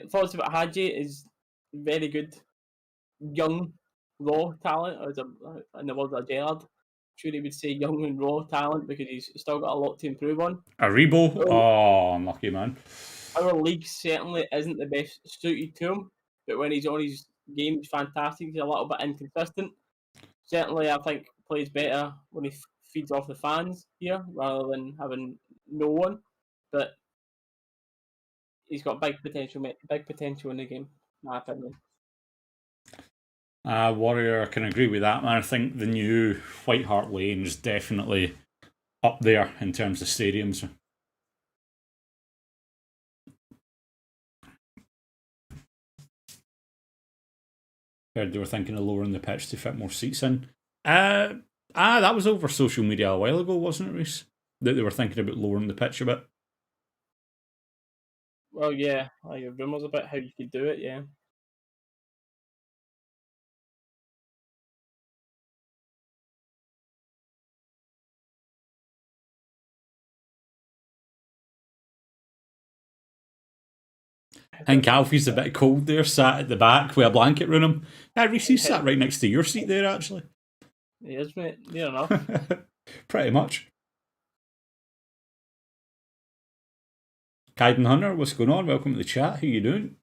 Thoughts about Hadji is very good. young, raw talent, or in the words of Gerrard, I'm sure he would say young and raw talent because he's still got a lot to improve on. Aribo? Oh, unlucky man. Our league certainly isn't the best suited to him, but when he's on his game, he's fantastic. He's a little bit inconsistent. Certainly, I think plays better when he feeds off the fans here rather than having no one. But he's got big potential, mate. Big potential in the game, in my opinion. Warrior, I can agree with that, man. I think the new White Hart Lane is definitely up there in terms of stadiums. Heard they were thinking of lowering the pitch to fit more seats in. That was over social media a while ago, wasn't it, Reese? That they were thinking about lowering the pitch a bit. Well, yeah, I have rumours about how you could do it, yeah. I think Alfie's a bit cold there, sat at the back with a blanket around him. Yeah, Reese sat right next to your seat there, actually. He is, mate. Near enough. Pretty much. Kaiden Hunter, what's going on? Welcome to the chat. How you doing?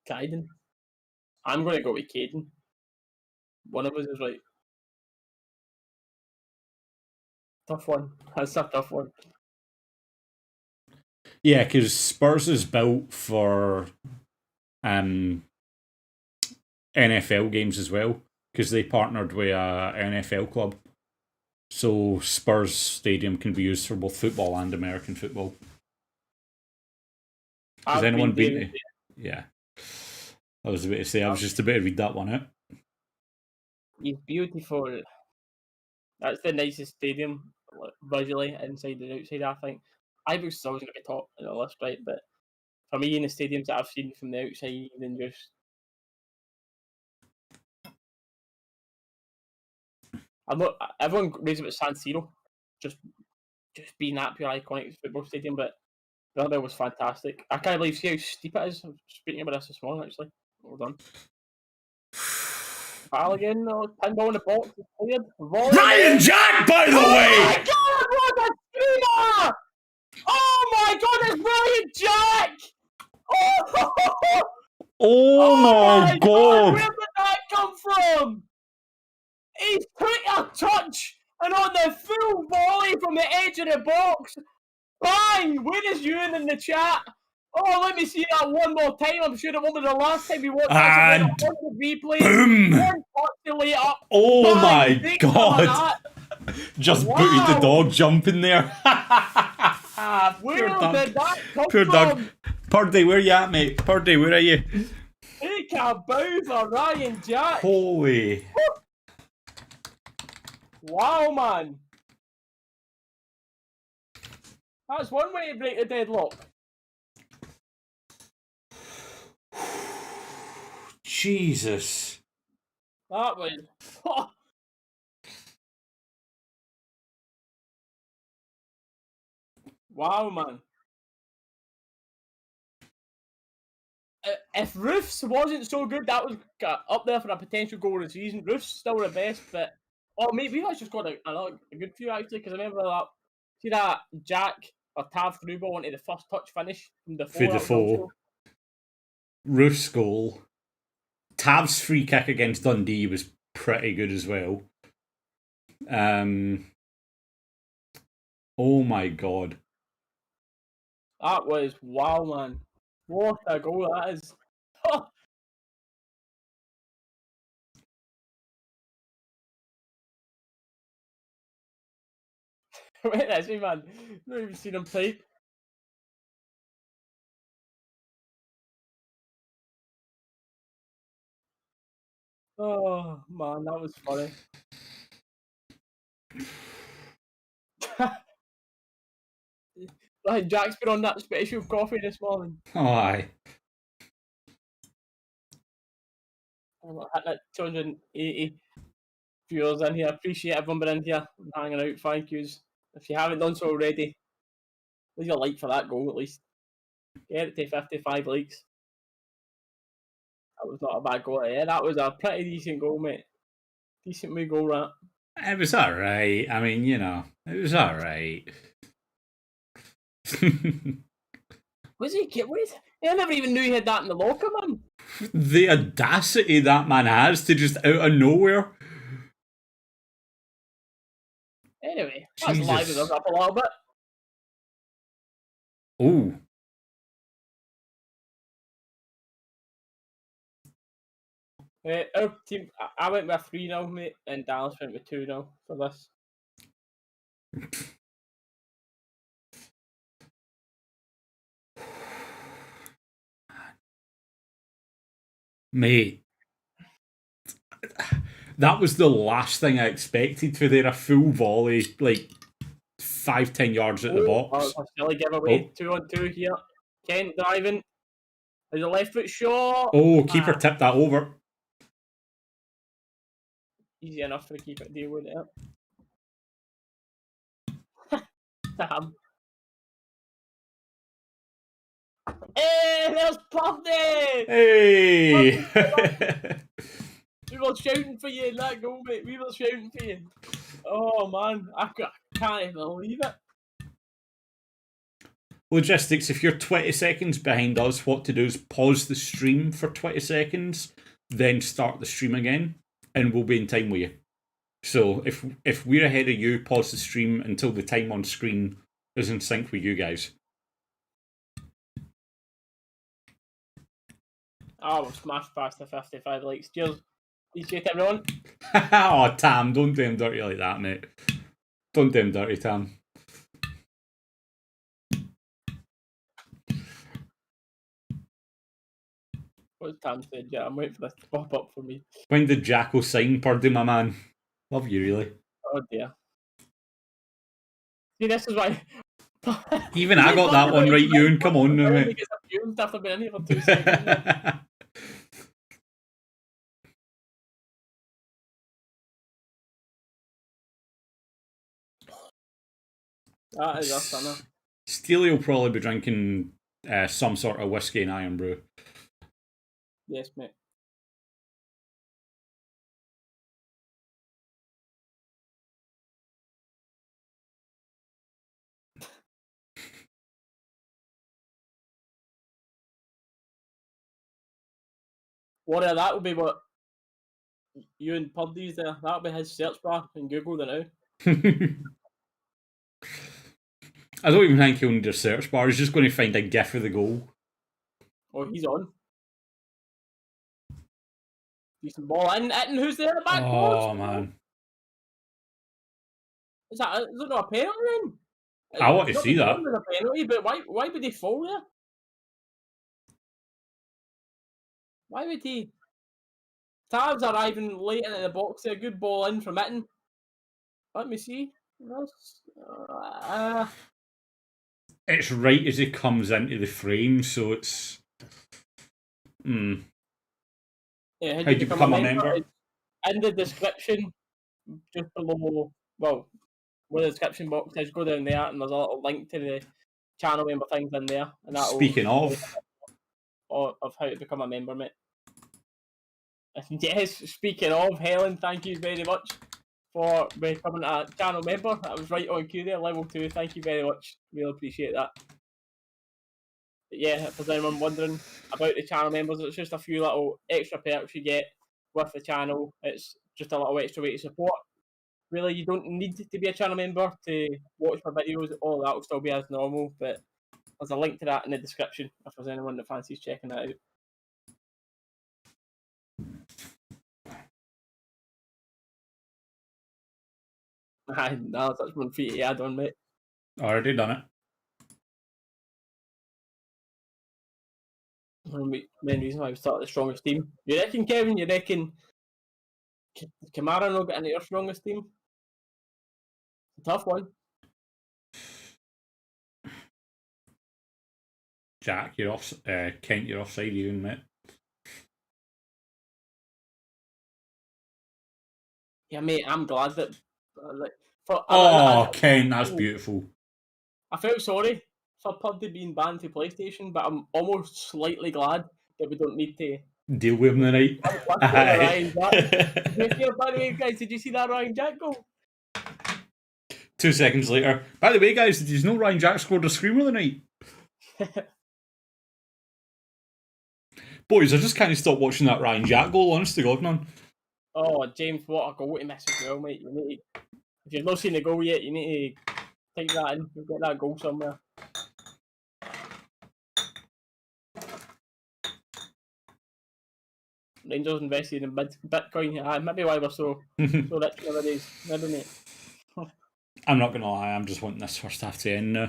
Kaiden. I'm going to go with Caden. One of us is right. Tough one. That's a tough one. Yeah, because Spurs is built for NFL games as well, because they partnered with a NFL club. So Spurs Stadium can be used for both football and American football. Has anyone been to? Yeah. I was about to say, I was just about to read that one out. He's beautiful. That's the nicest stadium visually, inside and outside, I think. Ibrox is always going to be top in the list, right? But for me, in the stadiums that I've seen from the outside, and just I'm not. Everyone raves about San Siro, just being that pure iconic football stadium, but Bernabeu was fantastic. I can't believe see how steep it is. I was speaking about this morning, actually. Well done. Foul again, pinball in the box, cleared. Ryan Jack, by the way! Oh my god, what a screamer! Oh my god, it's Ryan Jack! Oh my god! Where did that come from? He took a touch and on the full volley from the edge of the box. Bang! Where is Ewan in the chat? Oh, let me see that one more time. I'm sure it won't be the last time we watch and this. Replay. Boom! One touch to lay it up. Oh Bang! my god! Just booted the dog jumping there. Where did that come Poor from? Doug. Purdy, where you at, mate? Purdy, where are you? Take a bow for Ryan Jack. Holy. Wow, man. That's one way to break the deadlock. Jesus. That was... Wow, man. If Roofs wasn't so good, that was up there for a potential goal of the season. Roofs still the best, but... Oh, mate, we've actually got a good few, actually, because I remember that... See that Jack or Tav through ball into the first touch finish from the For the four. Roof's goal. Tav's free kick against Dundee was pretty good as well. Oh my god. That was wow, man. What a goal that is. Wait, that's me, man. I've not even seen him type. Oh, man, that was funny. Like, Jack's been on that special coffee this morning. Oh, aye. I'm hitting at 280 viewers in here. Appreciate everyone being in here and hanging out. Thank yous. If you haven't done so already, leave a like for that goal at least. Get it to 55 likes. That was not a bad goal. Yeah, that was a pretty decent goal, mate. Decent wee goal, right? It was alright. I mean, it was alright. Was he? I never even knew he had that in the locker, man. The audacity that man has to just out of nowhere. Anyway, that's livened us up a little bit. Oh. Our team, I went with 3-0, mate, and Dallas went with 2-0 for this. Mate, that was the last thing I expected for there. A full volley, like 5-10 yards at the box. A silly giveaway, 2-on-2 here. Kent driving. There's a left foot shot. Oh, keeper tipped that over. Easy enough for the keeper to deal with it. Damn. Hey, there's Puffy! Hey! We were shouting for you in that goal, mate. We were shouting for you. Oh, man. I can't even believe it. Logistics, if you're 20 seconds behind us, what to do is pause the stream for 20 seconds, then start the stream again, and we'll be in time with you. So if we're ahead of you, pause the stream until the time on screen is in sync with you guys. Oh, we've smashed past the 55 likes. Cheers. Appreciate it, everyone. Oh, Tam, don't do him dirty like that, mate. Don't do him dirty, Tam. What's Tam said? Yeah, I'm waiting for this to pop up for me. When did Jacko sign Purdy, my man? Love you, really. Oh, dear. See, this is why... Even I got that one right, Ewan. Come on now, mate. After being in here for 2 seconds. That is a stunner. Steely will probably be drinking some sort of whiskey and iron brew. Yes, mate. Warrior, that would be what you and Purdy's there. That would be his search bar in Google now. I don't even think he'll need a search bar. He's just going to find a gif of the goal. Oh, he's on. Decent ball in. Who's there in the back post? Oh, man. Is that not a penalty then? I want to see that. A penalty, but why would he fall there? Why would he? Tabs arriving late into the box there. Good ball in from Mitten. Let me see. It's right as he comes into the frame, so it's... Yeah, how do you become a member? In the description, just below, well, where the description box is, go down there and there's a little link to the channel member things in there. And Speaking of how to become a member, mate. Yes, speaking of, Helen, thank you very much for becoming a channel member. That was right on cue there, level 2. Thank you very much. Really appreciate that. But yeah, if there's anyone wondering about the channel members, it's just a few little extra perks you get with the channel. It's just a little extra way to support. Really, you don't need to be a channel member to watch my videos. All that will still be as normal, but there's a link to that in the description if there's anyone that fancies checking that out. No, that's 1 feet to add on, mate. Already done it. Main reason why we started the strongest team. You reckon, Kevin? You reckon Kamara will get into your strongest team? A tough one. Jack, you're off. Kent, you're offside, even, mate. Yeah, mate. I'm glad that. Kent, that's beautiful. I felt sorry for Purdy being banned to PlayStation, but I'm almost slightly glad that we don't need to deal with him tonight. Ryan Jack. By the way, guys, did you see that Ryan Jack goal? 2 seconds later. By the way, guys, did you know Ryan Jack scored a screamer tonight? Boys, I just can't stop watching that Ryan Jack goal, honest to God, man. Oh, James, what a goal to miss as well, mate. You need to, if you've not seen the goal yet, you need to take that in. You'll get that goal somewhere. Rangers invested in Bitcoin. Maybe why we're so rich nowadays. Maybe, mate. I'm not going to lie, I'm just wanting this first half to end now.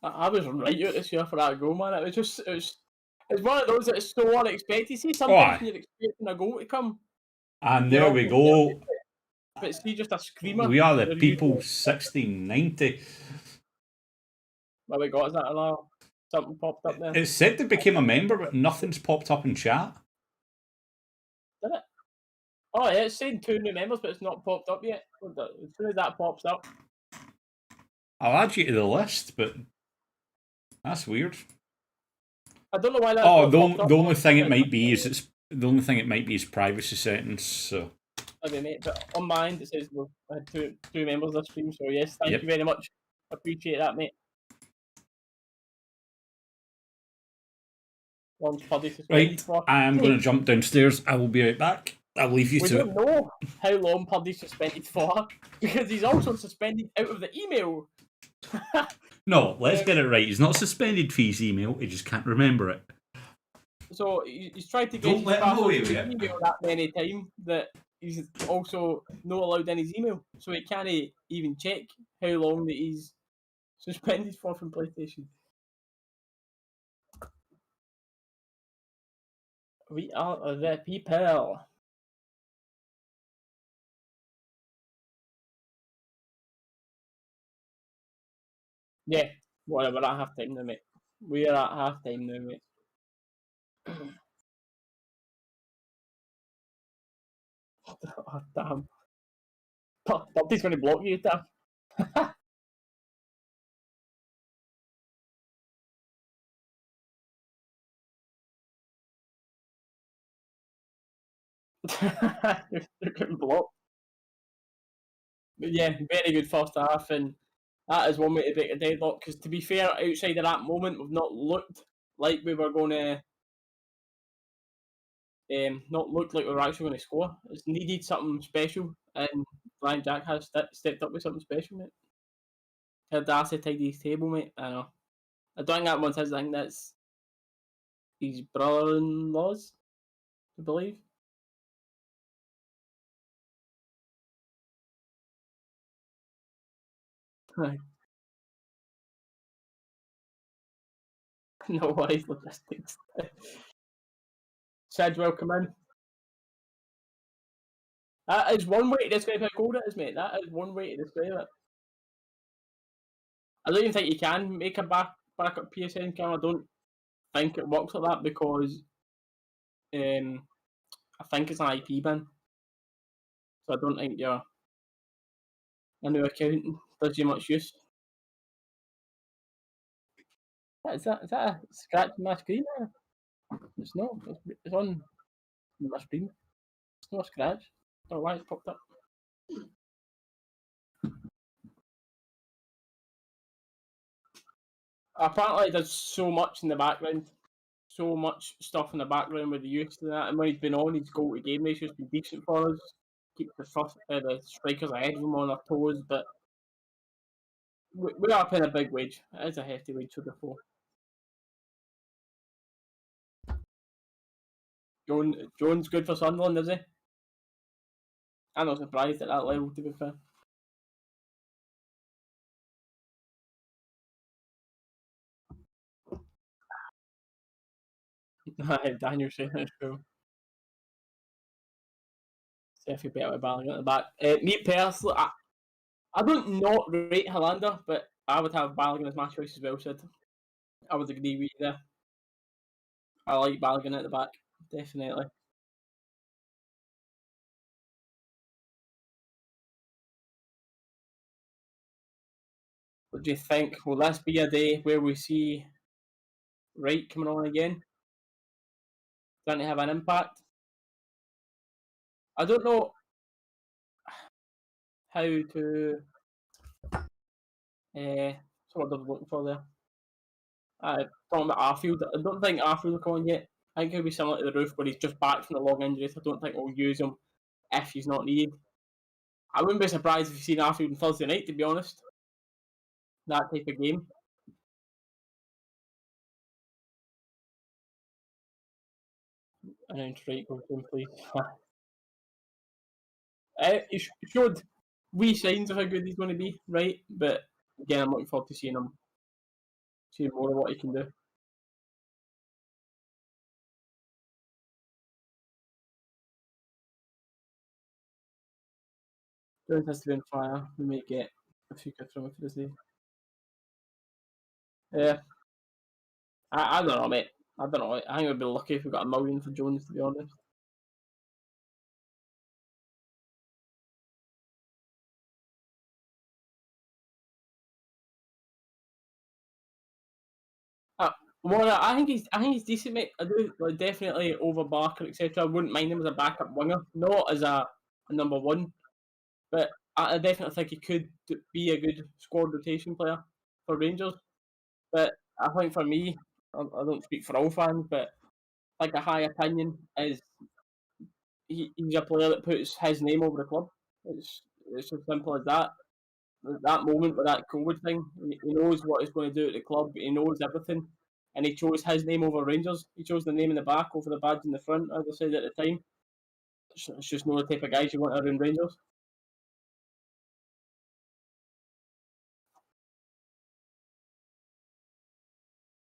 I was right out this year for that goal, man. It's one of those that is so unexpected. See, sometimes when you're expecting a goal to come. And there we go. But see, just a screamer. We are the people 1690. What we got is that allow? Something popped up there. It said they became a member, but nothing's popped up in chat. Did it? Oh, yeah, it's saying 2 new members, but it's not popped up yet. As soon as that pops up, I'll add you to the list, but that's weird. I don't know why that's the only thing it might be is privacy settings. So. Okay, mate, but on my end it says we've had two members of the stream, so yes, thank you very much. Appreciate that, mate. Right, I am going to jump downstairs. I will be right back. I'll leave you to it. We don't know how long Purdy's suspended for, because he's also suspended out of the email. No, let's get it right. He's not suspended for his email, he just can't remember it. So he's tried to get his email that many times that he's also not allowed in his email. So he can't even check how long that he's suspended for from PlayStation. We are the people. Yeah, whatever, at half time now, mate. We are at half time now, mate. Oh, damn. Pupty's going to block you, damn. You're getting blocked. But yeah, very good first half, and that is one way to break a deadlock, because to be fair, outside of that moment, we've not looked like we were going to not looked like we were actually going to score. It's needed something special, and Ryan Jack has stepped up with something special, mate. Heard Darcy tidy his table, mate. I know. I don't think that one's his. I think that's his brother-in-law's, I believe. No worries, logistics. Sedgwell come in. That is one way to describe how cold it is, mate. That is one way to describe it. I don't even think you can make a backup PSN cam. I don't think it works like that, because I think it's an IP bin. So I don't think your new account does you much use. Is that a scratch on my screen? It's not. It's on my screen. It's not a scratch. I don't know why it's popped up. Apparently it does so much in the background. So much stuff in the background with the use of that. And when he's been on, his goal to game ratio's been decent for us. Keep the strikers ahead of him on their toes, but we are paying a big wage. It is a hefty wage for the four. Jones good for Sunderland, is he? I'm not surprised at that level, to be fair. Daniel saying it's cool. See if you better with Balogun at the back. Me personally, I don't not rate Hollander, but I would have Balogun as my choice as well, Sid. I would agree with you there. I like Balogun at the back, definitely. What do you think? Will this be a day where we see Wright coming on again? Going to have an impact? I don't know how to. So what I was looking for there. Talking about Arfield. I don't think Arfield will come on yet. I think he'll be similar to the Roof, where he's just back from the long injury. So I don't think we'll use him if he's not needed. I wouldn't be surprised if you've seen Arfield on Thursday night, to be honest. That type of game. Announce Wright goes in, please. He showed wee signs of how good he's going to be, right? But again, I'm looking forward to seeing more of what he can do. Jones has to be on fire. We may get a few good from him for this day. Yeah. I don't know, mate. I don't know. I think we'd be lucky if we got $1 million for Jones, to be honest. Well, I think he's decent, mate. I do definitely over Barker, etc. I wouldn't mind him as a backup winger, not as a number one, but I definitely think he could be a good squad rotation player for Rangers. But I think for me, I don't speak for all fans, but like a high opinion is he's a player that puts his name over the club. It's as simple as that. That moment with that COVID thing, he knows what he's going to do at the club. He knows everything, and he chose his name over Rangers. He chose the name in the back over the badge in the front, as I said at the time. It's just not the type of guys you want around Rangers.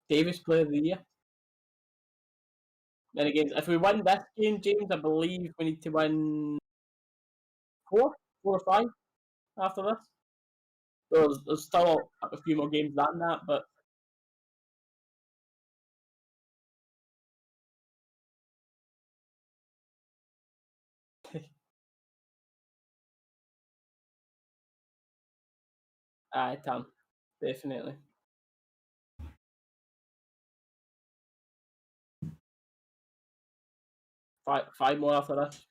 Davis Player of the Year. Then again, if we win this game, James, I believe we need to win four or five after this. There's still a few more games than that, but Tam, definitely. Five more after this.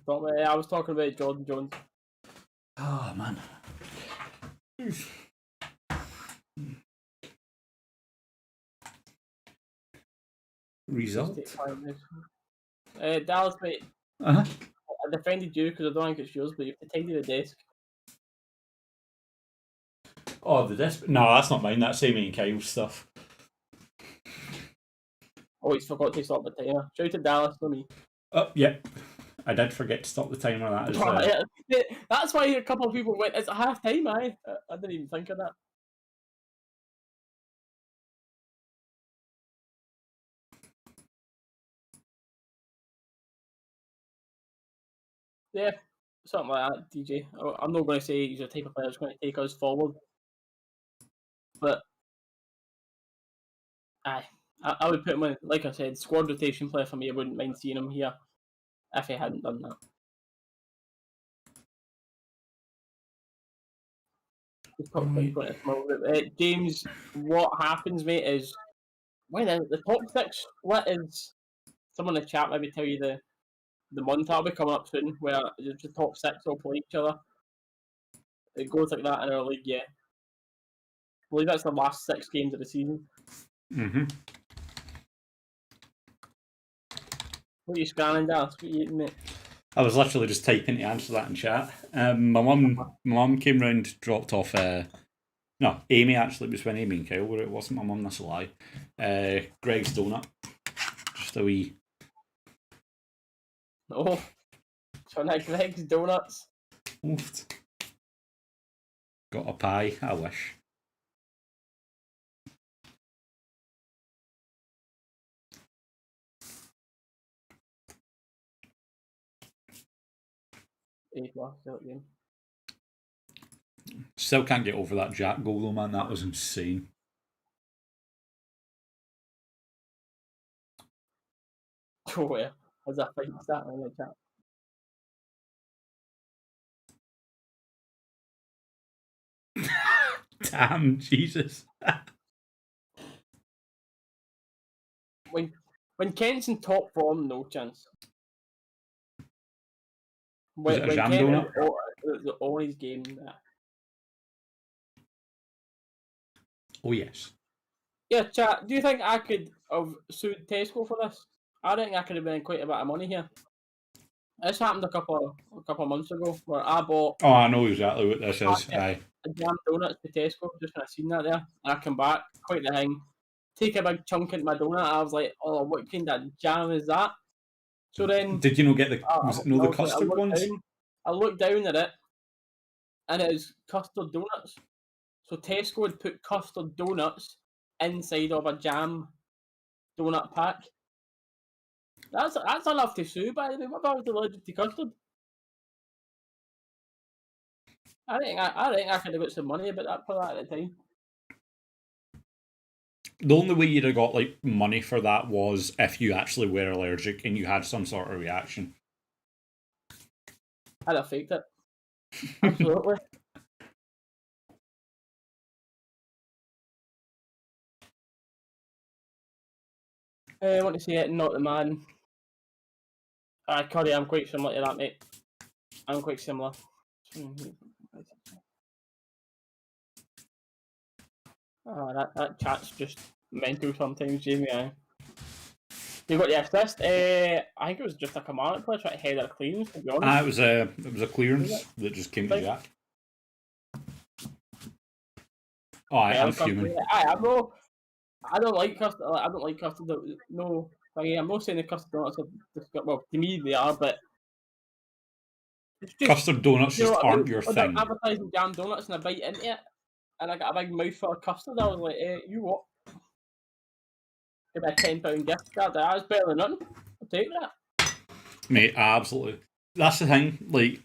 I was talking about Jordan Jones. Oh man. Result. Dallas, mate. Uh-huh. I defended you because I don't think it's yours, but you have to tidy the desk. Oh, the desk. No, that's not mine. That's Amy and Kyle's stuff. Oh, he's forgot to stop the timer. Shout to Dallas, not me. Oh, yeah. I did forget to stop the timer. That is. That's why a couple of people went, it's a half time, I didn't even think of that. Yeah, something like that, DJ. I'm not going to say he's the type of player that's going to take us forward, but I would put him in, like I said, squad rotation player for me. I wouldn't mind seeing him here if he hadn't done that. James, what happens, mate, is when the top six split is someone in the chat maybe tell you the month that'll be coming up soon where the top six will play each other. It goes like that in our league, yeah. I believe that's the last 6 games of the season. Mm-hmm. What are you scanning, Dallas? What are you eating, mate? I was literally just typing to answer that in chat. My mum came round, dropped off. No, Amy actually. It was when Amy and Kyle were. It wasn't my mum. That's a lie. Greg's donut. Just a wee. Oh, so now Greg's donuts. Oofed. Got a pie. I wish. Still can't get over that Jack goal though, man. That was insane. Oh yeah, has that fight stat in the chat? Damn, Jesus. When Kent's in top form, no chance. Is it a When jam Kent donut? is on his game, Oh, yes. Yeah, chat. Do you think I could have sued Tesco for this? I think I could have been quite a bit of money here. This happened a couple of months ago where I bought Oh, I know exactly what this is. packet Aye. of jam donuts to Tesco just when I seen that there. And I come back, quite the thing. Take a big chunk into my donut. I was like, oh, what kind of jam is that? So then Did you not get the was it no the I custard ones? I looked down at it, and it was custard donuts. So Tesco had put custard donuts inside of a jam donut pack. That's enough to sue, by the way. What about the allergic to custard? I think I could have got some money about that for that at the time. The only way you'd have got like money for that was if you actually were allergic and you had some sort of reaction. I'd have faked it. Absolutely. I want to say it, not the man. Curry, I'm quite similar to that, mate. I'm quite similar. Oh, that chat's just mental sometimes, Jamie. You got the assist. I think it was just a Kilmarnock player trying to head a clearance, to be honest. It was a clearance that just came to Jack. Oh, I'm fuming. I don't like custard. I don't like custard. No, I'm not saying the custard donuts are well. To me, they are, but it's just, custard donuts just aren't your thing. Advertising jam donuts and I bite into it, and I got a big mouthful of custard. I was like, you what? Give me a £10 gift card. That's better than nothing. I'll take that. Mate, absolutely. That's the thing. Like,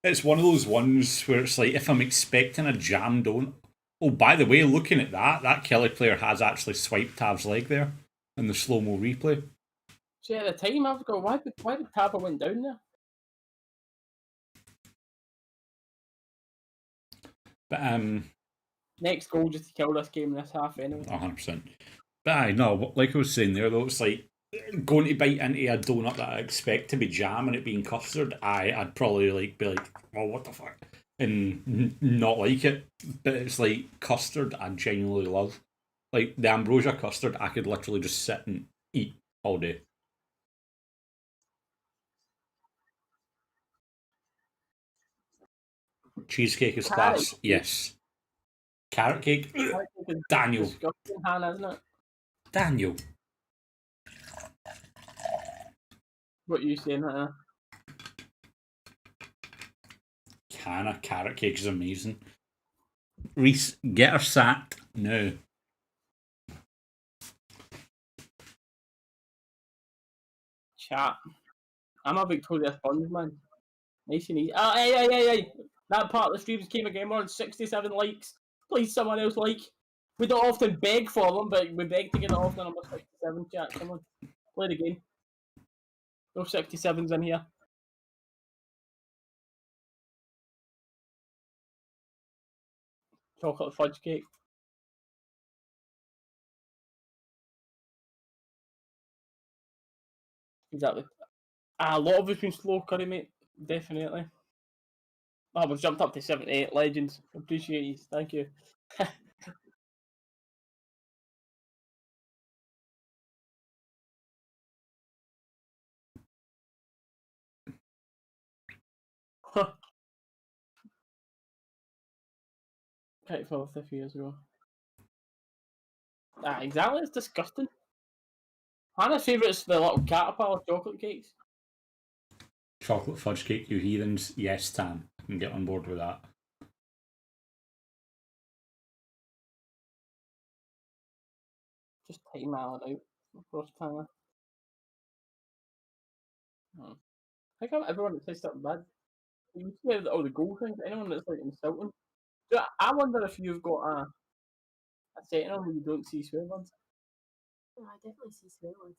it's one of those ones where it's like if I'm expecting a jam donut. Oh, by the way, looking at that Kelly player has actually swiped Tav's leg there in the slow mo replay. See, at the time, I was going, why did Tav went down there? But next goal just to kill this game in this half anyway. 100%. But I know, like I was saying there, though, it's like going to bite into a donut that I expect to be jam and it being custard. I'd probably be like, oh, what the fuck, and not like it. But it's like custard I genuinely love. Like the ambrosia custard, I could literally just sit and eat all day. Cheesecake is class, yes. Carrot cake, Daniel. Disgusting, Hannah, isn't it? Daniel. What are you saying, Hannah? Carrot cake is amazing. Reese, get her sacked now. Chat. I'm a Victoria Sponge, man. Nice and easy. Oh, hey. That part of the streams came again. We're on 67 likes. Please, someone else like. We don't often beg for them, but we beg to get it off the number 67. Chat, come on. Play the game. No 67s in here. Chocolate fudge cake. Exactly. A lot of us been slow, Curry, mate. Definitely. Oh, we've jumped up to 78 legends. Appreciate you. Thank you. Okay, 50 years ago. Exactly. It's disgusting. Hannah's favourite is the little caterpillar chocolate cakes. Chocolate fudge cake, you heathens. Yes, Tam. I can get on board with that. Just time Alan out. First time. I think everyone that says something bad. You see all the goal things. Anyone that's like insulting. So I wonder if you've got a setting on where you don't see swear words. Oh, I definitely see swear words.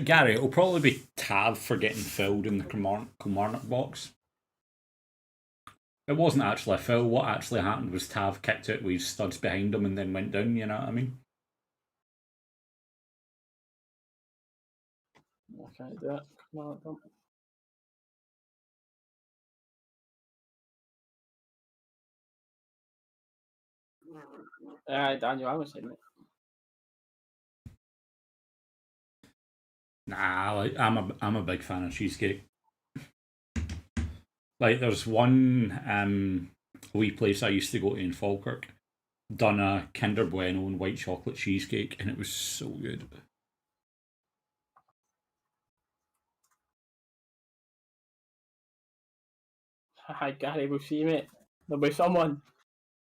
Gary, it'll probably be Tav for getting filled in the Kilmarnock box. It wasn't actually a foul. What actually happened was Tav kicked it with his studs behind him and then went down, you know what I mean? I can't do it. Come on, don't. Daniel, I was saying it. Nah, like, I'm a big fan of cheesecake. Like, there's one wee place I used to go to in Falkirk, done a Kinder Bueno and white chocolate cheesecake, and it was so good. Hi, Gary, we'll see, mate. There'll be someone.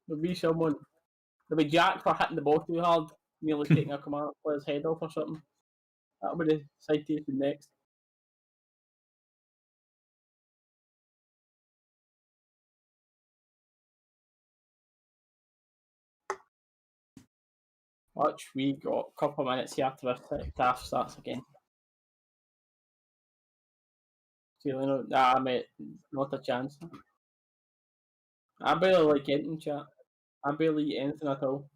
There'll be someone. There'll be Jack for hitting the ball too hard, nearly taking a Kilmarnock player's head off or something. That'll be the citation next. Watch, we got a couple of minutes here after the half starts again. Nah, mate, not a chance. I barely like anything, chat. I barely eat anything at all.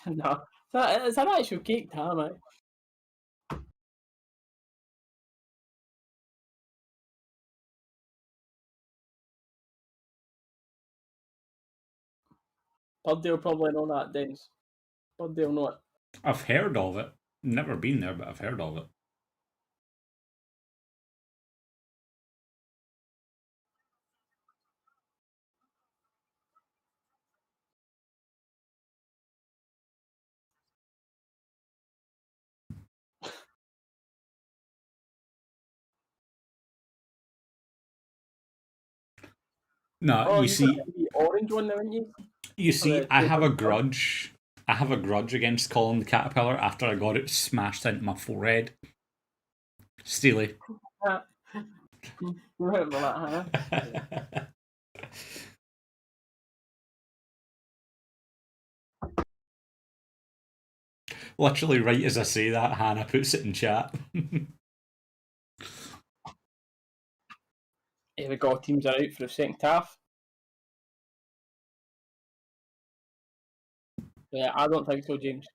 No, it's an actual cake, damn it. Birdie will probably know that, Dennis. Birdie will know it. I've heard of it. Never been there, but I've heard of it. No, Oh, you see, got the orange one, didn't you? I have a grudge. I have a grudge against Colin the Caterpillar after I got it smashed into my forehead. Steely. Remember that, huh? Literally, right as I say that, Hannah puts it in chat. Here we go, teams are out for the second half. Yeah, I don't think so, James.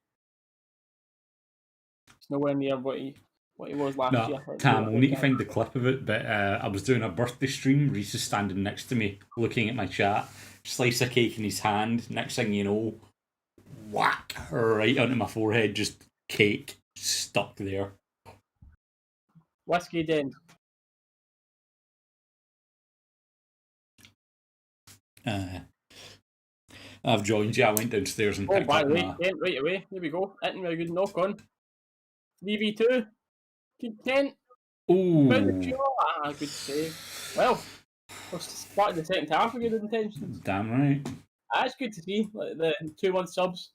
It's nowhere near what he was last year. Tam, we'll need to find the clip of it, but I was doing a birthday stream. Reese is standing next to me, looking at my chat. Slice of cake in his hand. Next thing you know, whack, right onto my forehead, just cake stuck there. Whiskey Den. I've joined you. I went downstairs and picked By up the way, my... Kent, right away. Here we go. Hitting with a good knock on. 3v2. Keep Kent. Ooh. Good save. Well, we're starting the second half with good intentions. Damn right. That's good to see. Like the 2-1 subs.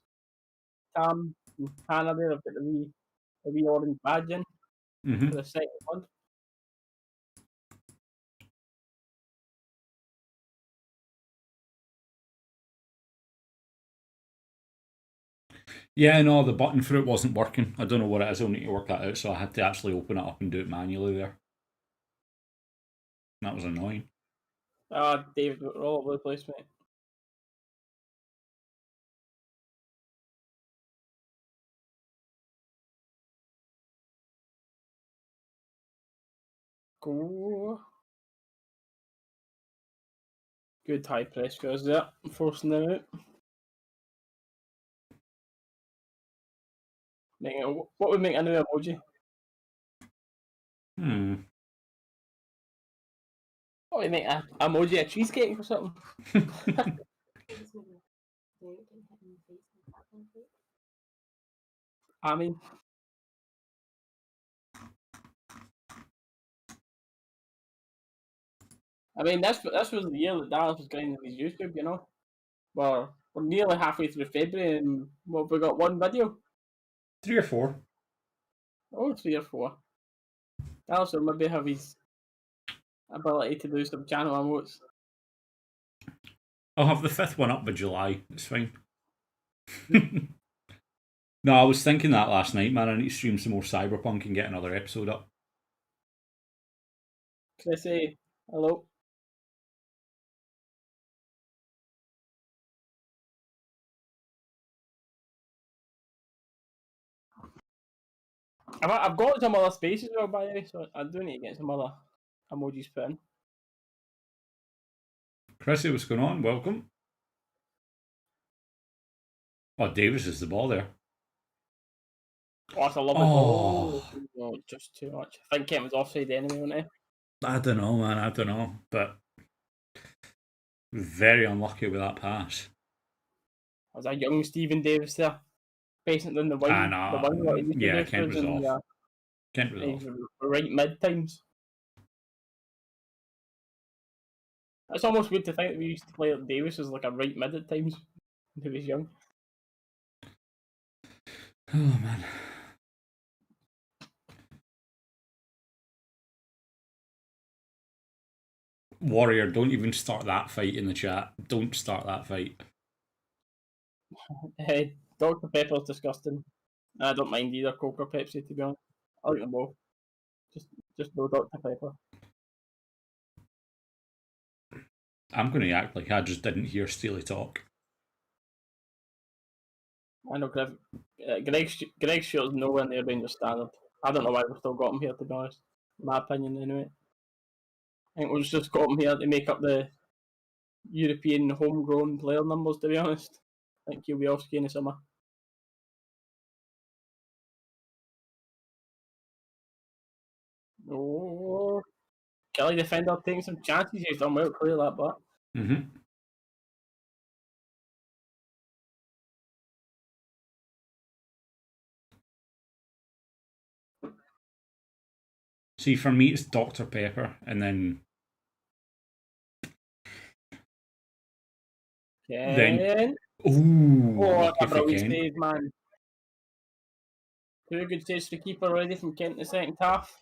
Tam and Hannah there have got the wee orange badge in for the second one. Yeah, no, the button for it wasn't working. I don't know what it is. I'll need to work that out, so I had to actually open it up and do it manually there. That was annoying. David, we're all over the place, mate. Go. Good high press goes there. Forcing them out. What would make a new emoji? What would make an emoji a cheesecake or something? I mean, this was the year that Dallas was grinding his YouTube, you know. We're nearly halfway through February and we got one video. 3 or 4. Oh, 3 or 4. Dallas will maybe have his ability to do some channel emotes. I'll have the 5th one up by July. It's fine. No, I was thinking that last night, man. I need to stream some more Cyberpunk and get another episode up. Can I say hello? I've got some other spaces as well, by the way, so I do need to get some other emojis put in. Chrissy, what's going on? Welcome. Oh, Davis is the ball there. Oh, that's a lovely ball. Oh, just too much. I think Kent was offside anyway, wasn't he? I don't know, man. I don't know. But very unlucky with that pass. That was a young Stephen Davis there. Facing in the wing. The wing what he used to Yeah, do Kent was and, off. Kent was he's off. right mid times. It's almost weird to think that we used to play Davis as like a right mid at times when he was young. Oh, man. Warrior, don't even start that fight in the chat. Don't start that fight. Hey, Dr. Pepper's disgusting. I don't mind either Coke or Pepsi, to be honest. I like them both. Just no Dr. Pepper. I'm going to act like I just didn't hear Steely talk. I know Greg Steele's nowhere near Rangers standard. I don't know why we've still got him here, to be honest. In my opinion, anyway. I think we've just got him here to make up the European homegrown player numbers, to be honest. I think he'll be off skiing in the summer. Oh, Kelly defender taking some chances. He's done well, clear that, but. See, for me, it's Dr. Pepper, and then. Ken. Ooh, Oh, lucky that's a for brilliant Kent. save, man. Two good saves for the keeper already from Kent in the second half.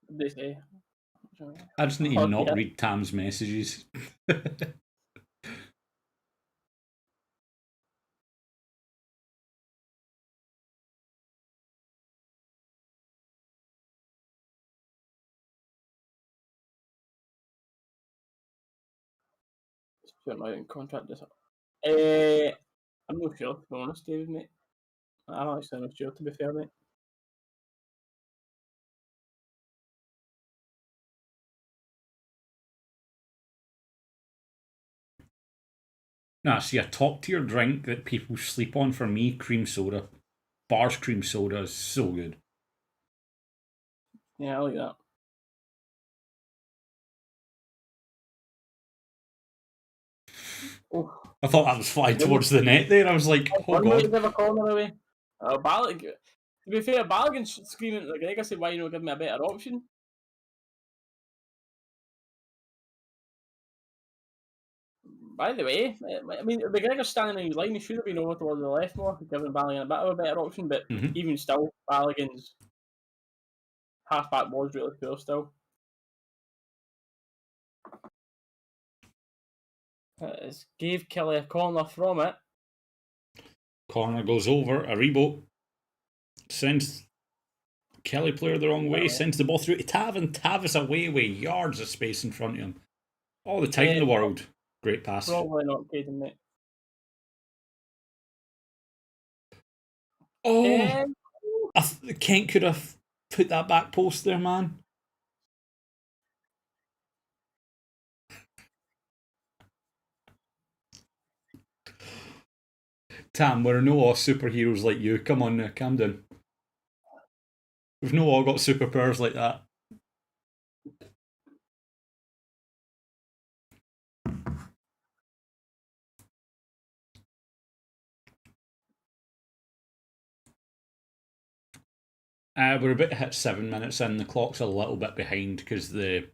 What did they say? I just need to not read Tam's messages. Sure, my contract this. I'm not sure, to be honest, David, mate. I'm actually not sure, to be fair, mate. Nah, see, a top tier drink that people sleep on for me, cream soda. Bar's cream soda is so good. Yeah, I like that. Oh, I thought that was flying towards the net there. I was like, oh god. Never corner away. To be fair, Balogun's screaming at Gregor said, why you not give me a better option? By the way, I mean, McGregor's standing in his line, he should have been over towards the left more, giving Balogun a bit of a better option, but even still, Balogun's halfback was really poor still. Gave Kelly a corner from it. Corner goes over, Aribo sends Kelly player the wrong way, sends the ball through to Tav, and Tav is away with yards of space in front of him. All the time in the world. Great pass. Probably not Caden, mate. Oh! Kent could have put that back post there, man. Tam, we're no all superheroes like you. Come on now, calm down. We've no all got superpowers like that. We're about to hit 7 minutes in. The clock's a little bit behind because the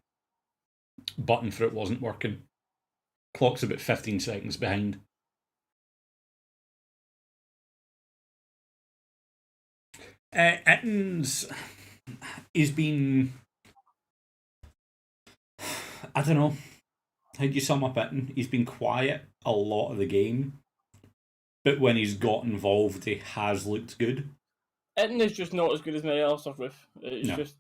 button for it wasn't working. Clock's about 15 seconds behind. Itten's, he's been, I don't know, how do you sum up Itten? He's been quiet a lot of the game, but when he's got involved, he has looked good. Itten is just not as good as Morelos or Roof. It's No. just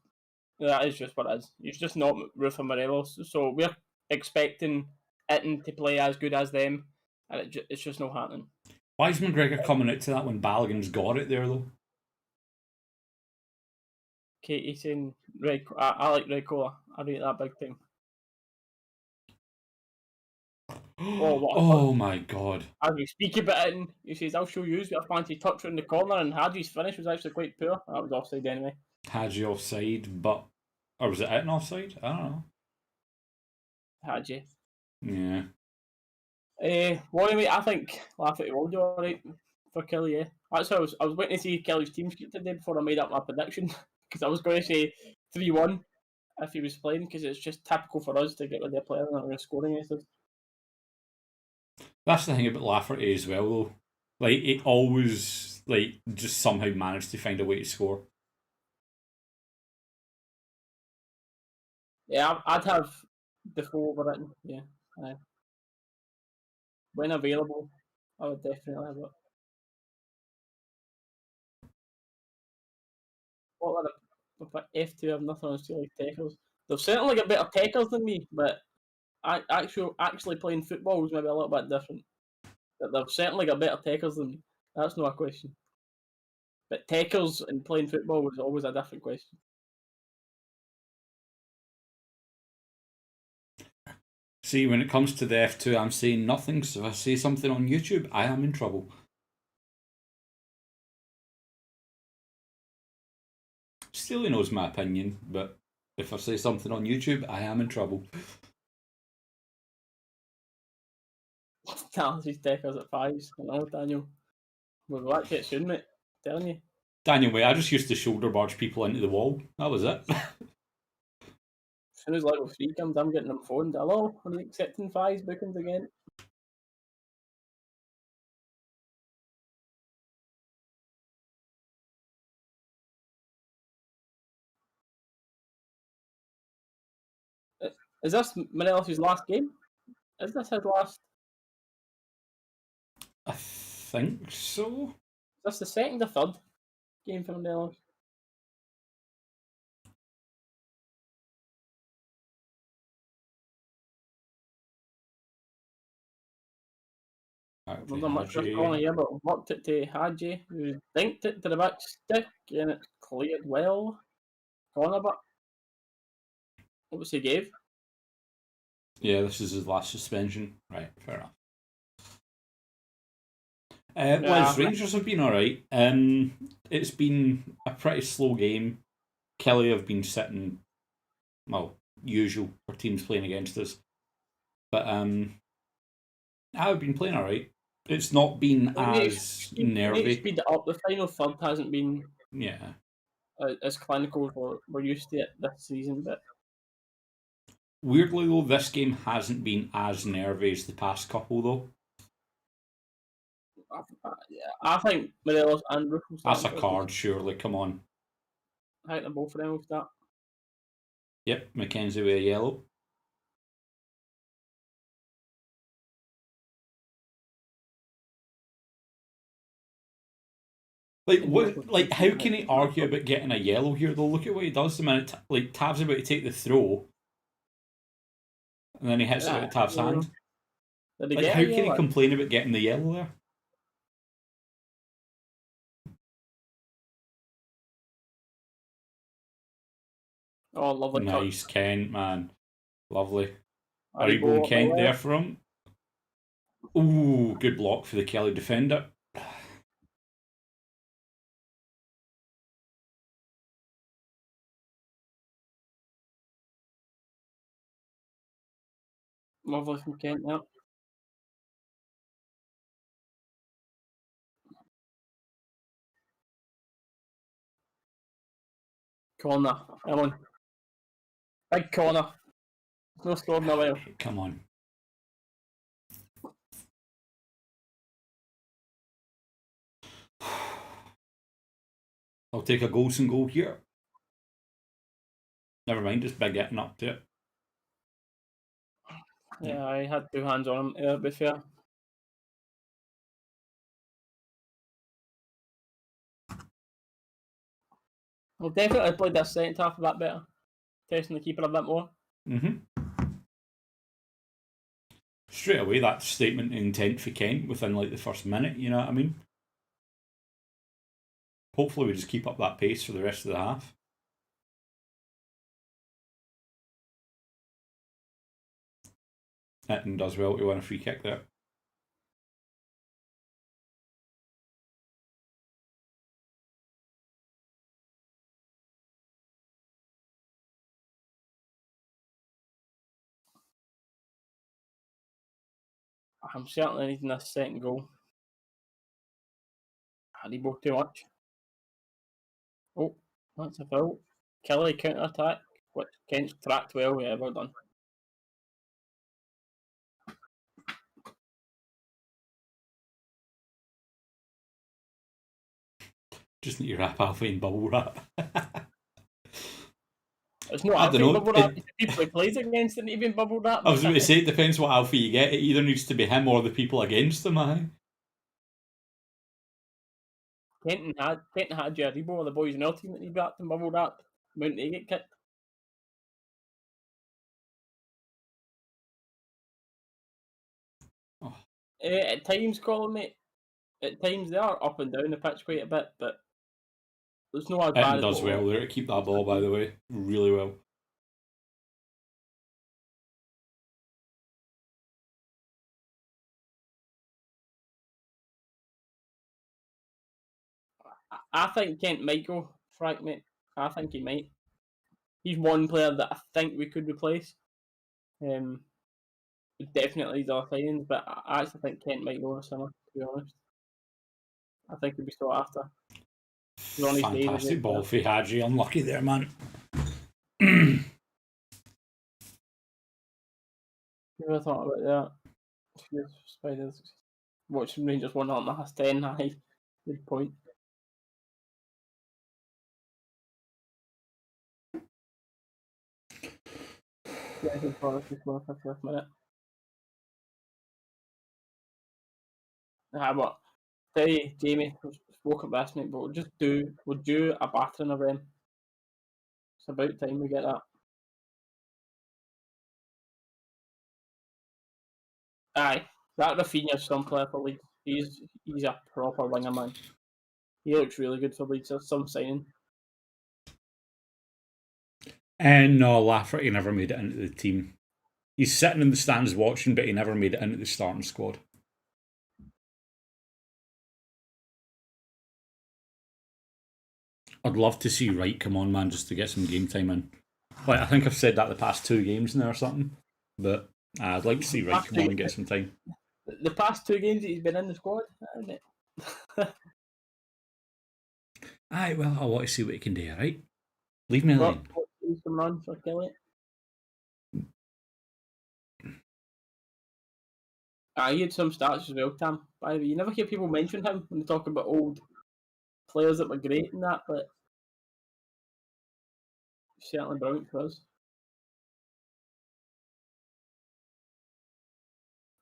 that is just what it is. He's just not Roof or Morelos. So we're expecting Itten to play as good as them, and it's just not happening. Why is McGregor coming out to that when Balogun's got it there, though? Katie saying red. I like red cola. I rate that big time. Oh my god. As we speak about it, he says, I'll show you with a fancy touch around the corner, and Hadji's finish was actually quite poor. That was offside anyway. Hadji offside, but. Or was it Itten offside? I don't know. Hadji. Yeah. Well, anyway, I think Lafferty will do alright for Kelly, yeah. That's how I was waiting to see Kelly's team sheet today before I made up my prediction. Because I was going to say 3-1 if he was playing, because it's just typical for us to get rid of a player and we're scoring against us. That's the thing about Lafferty as well, though. Like, he always, like, just somehow managed to find a way to score. Yeah, I'd have Defoe overwritten, yeah. When available, I would definitely have it. What are F2 have nothing on like tackles. They've certainly got better tackles than me, but actually playing football is maybe a little bit different. But they've certainly got better tackles than me. That's not a question. But tackles and playing football is always a different question. See, when it comes to the F2, I'm saying nothing, so if I say something on YouTube, I am in trouble. Steely knows my opinion, but if I say something on YouTube, I am in trouble. Dallas' tackles at 5s. I know, Daniel. We'll go back to it soon, mate. I'm telling you. Daniel, wait, I just used to shoulder barge people into the wall. That was it. As soon as level 3 comes, I'm getting them phoned. Hello, are you accepting 5s bookings again? Is this Morelos' last game? Is this his last? I think so. Is this the second or third game for Morelos? I've not done much for corner here, but worked it to Hadji, who dinked it to the back stick, and it cleared well. Corner, but obviously gave. Yeah, this is his last suspension. Right, fair enough. Liz, Rangers have been alright. It's been a pretty slow game. Kelly have been sitting, well, usual for teams playing against us. But I've been playing alright. It's not been as nervy. Speed it up. The final third hasn't been as clinical as we're used to it this season, but weirdly though, this game hasn't been as nervy as the past couple though. I think Morelos and Roof will start. That's a card, surely. Come on. I think they're both of them will start. Yep, Mackenzie with a yellow. Like, how can he argue about getting a yellow here though? Look at what he does the minute Tav's about to take the throw, and then he hits it with Tav's hand. Like, how can he complain about getting the yellow there? Oh, lovely nice touch. Kent, man, lovely. Are you going Kent there for him? Ooh, good block for the Kelly defender. Lovely from Kent, yeah. Corner, come on. Big corner. No scored in a while. Come on. I'll take a Golson goal here. Never mind, just big getting up to it. Yeah, I had 2 hands on him, to be fair. We'll definitely play this second half a bit better. Testing the keeper a bit more. Straight away, that statement of intent for Kent within like the first minute, you know what I mean? Hopefully we just keep up that pace for the rest of the half. Hitton does well to win a free kick there. I'm certainly needing this second goal. Haribo too much. Oh, that's a foul. Kelly counter attack, which Kent's tracked well. Yeah, well done. Just need to wrap halfway in bubble wrap. It's not I don't know, bubble wrap. People he plays against didn't even bubble wrap. I was going to say, it depends what Alfie you get. It either needs to be him or the people against him, Kenton had Haribo, or the boys in our team that he wrapped and bubble wrapped. Mount they get kicked. Oh. At times, Colin, mate. At times they are up and down the pitch quite a bit, but there's no as bad Hitton as does well there to keep that ball, by the way. Really well. I think Kent might go, Frank, mate. I think he might. He's one player that I think we could replace. Definitely the signings, but I actually think Kent might go in the summer, to be honest. I think he'll be sought after. Fantastic ball for Hadji. Unlucky there, man. Never thought about that. Excuse Spiders. Watching Rangers 1 on the last 10, high. Good point. Yeah, good for us before the 50th minute. But tell you, Jamie, we've spoken about this, mate, but we'll do a battering of them. It's about time we get that. Aye, that Rafinha's some player for Leeds. He's a proper winger, man. He looks really good for Leeds. There's some signing. And no, Lafferty never made it into the team. He's sitting in the stands watching, but he never made it into the starting squad. I'd love to see Wright come on, man, just to get some game time in. Like, I think I've said that the past 2 games now or something, but I'd like to see Wright come on and get some time. The past 2 games that he's been in the squad, hasn't it? Aye, well, I want to see what he can do, right? Leave me alone. Some run for Kelly. He had some stats as well, Tam. By the way, you never hear people mention him when they talk about old players that were great in that, but certainly brilliant for us.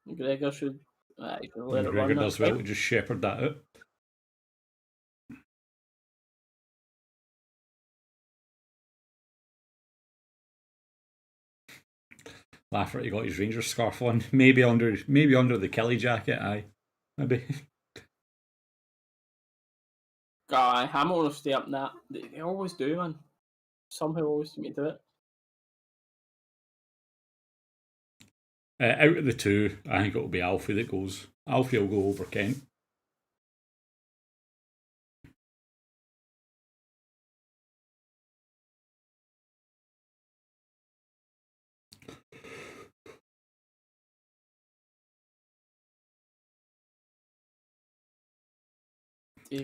McGregor should let it run. McGregor does well to just shepherd that out. Lafferty got his Rangers scarf on, maybe under the Kelly jacket. Aye, maybe. Hamilton will stay up in that. They always do, man. Somehow always seem to do it. Out of the 2, I think it'll be Alfie that goes. Alfie will go over Kent.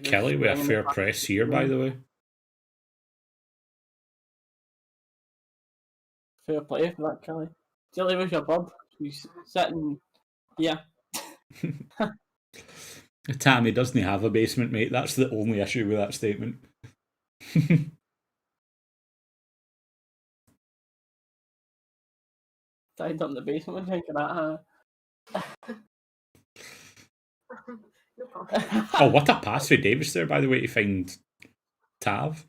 Kelly with a fair press here, by the way. Fair play for that, Kelly. Jilly, where's your bird? She's sitting here. Tammy doesn't have a basement, mate. That's the only issue with that statement. Tied up in the basement. What do you think of that? No problem. Oh, what a pass for Davis there, by the way, to find Tav.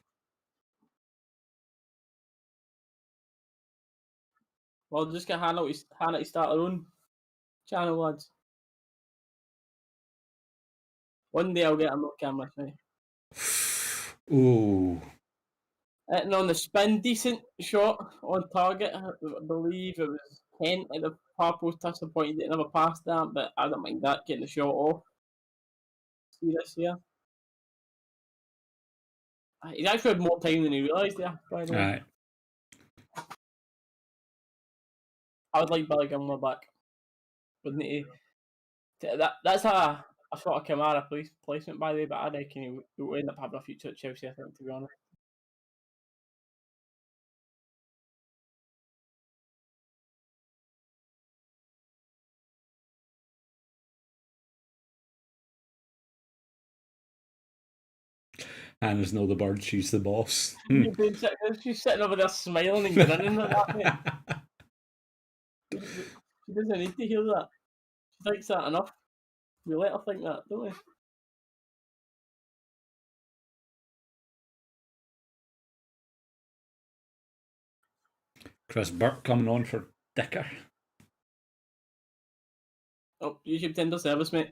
Well, just get Hannah to start her own channel, lads. One day I'll get a no camera tonight. Ooh. And on the spin, decent shot on target. I believe it was Kent at the far post, disappointed it never passed that, but I don't mind that, getting the shot off. See this here? He's actually had more time than he realised there, by the way. Right. I would like Billy Gilmore back. Wouldn't he? That's a sort of Kamara placement, by the way, but I reckon he will end up having a future at Chelsea, I think, to be honest. Hannah's not the bird, she's the boss. She's sitting over there smiling and grinning at that, mate. She doesn't need to hear that. She thinks that enough. We let her think that, don't we? Chris Burke coming on for Dicker. Oh, YouTube tender service, mate.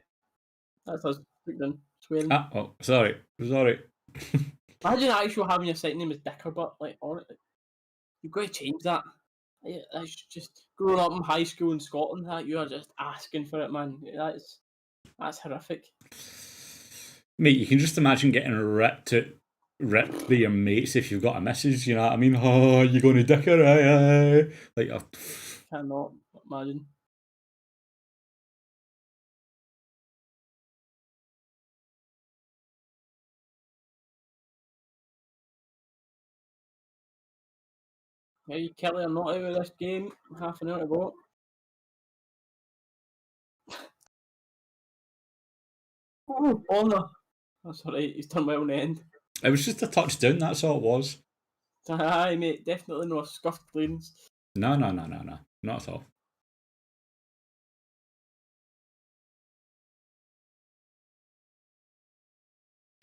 That's us done swearing. Ah, oh, sorry. Imagine actually having your site name as Dickerbut, like on it. You've got to change that. That's just growing up in high school in Scotland. That you are just asking for it, man. That's horrific. Mate, you can just imagine getting ripped by your mates if you've got a missus, you know what I mean? Oh, you going to Dicker? Aye, aye. Like, Cannot imagine. Hey, Kelly, I'm not out of this game. Half an hour to go. Oh, no. That's alright, he's done well in the end. it was just a touchdown, that's all it was. Aye, mate, definitely no scuffed clearance. No, not at all.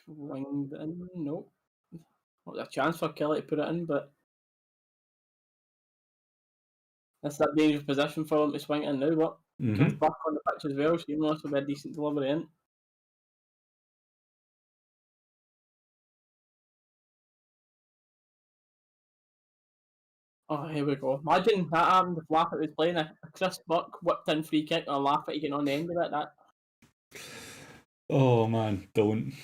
Winged in, nope. Not a chance for Kelly to put it in, but that's that dangerous position for him to swing it in now. But comes back on the pitch as well, so you must have a decent delivery in. Oh, here we go. Imagine that happened if Laffett was playing a Chris Buck whipped in free kick and Laffett getting on the end of it. That. Oh man, don't.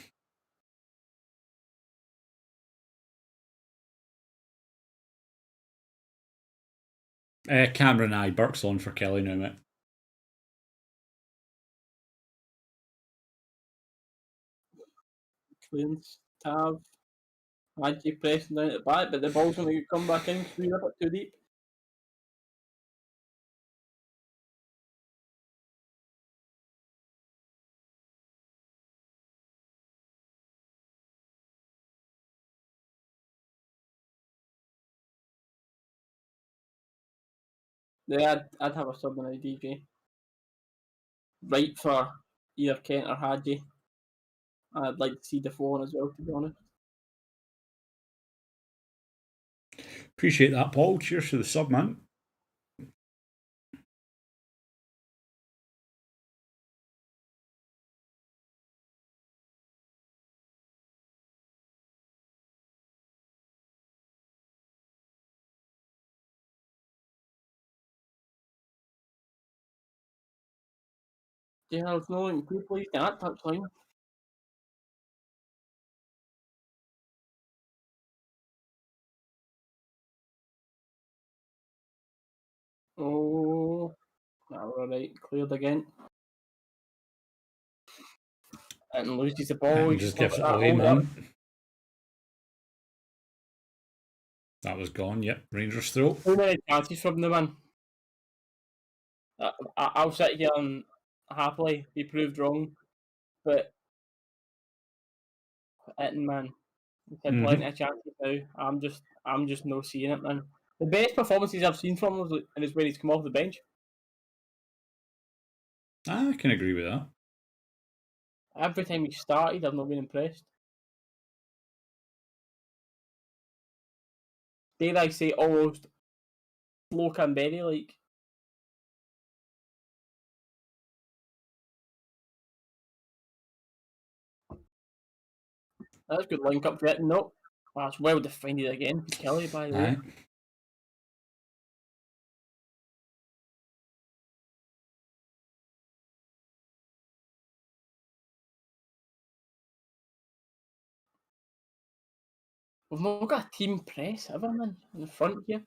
Cameron, aye, Burke's on for Kelly now, mate. Clearance, Tav. Angie pressing down at the back, but the ball's going to come back in because we rip it too deep. Yeah, I'd have a sub on a DJ. Right for either Kent or Hadji. I'd like to see the phone as well, to be honest. Appreciate that, Paul. Cheers for the sub, man. Yeah, there's no looking people please that touchline. Oh, alright, cleared again. And loses the ball. And just gives it away, man. That was gone, yep. Rangers throw. Too many chances from the man. I'll sit here and happily be proved wrong, but hitting, man, he's had plenty of chances now. I'm just no seeing it, man. The best performances I've seen from him is when he's come off the bench. I can agree with that. Every time he started, I've not been impressed. Dare I say, almost Flo Canberry like. That's good link up there. No, that's well defined again. Kelly, by the way. Aye. We've not got a team press ever, man, in the front here.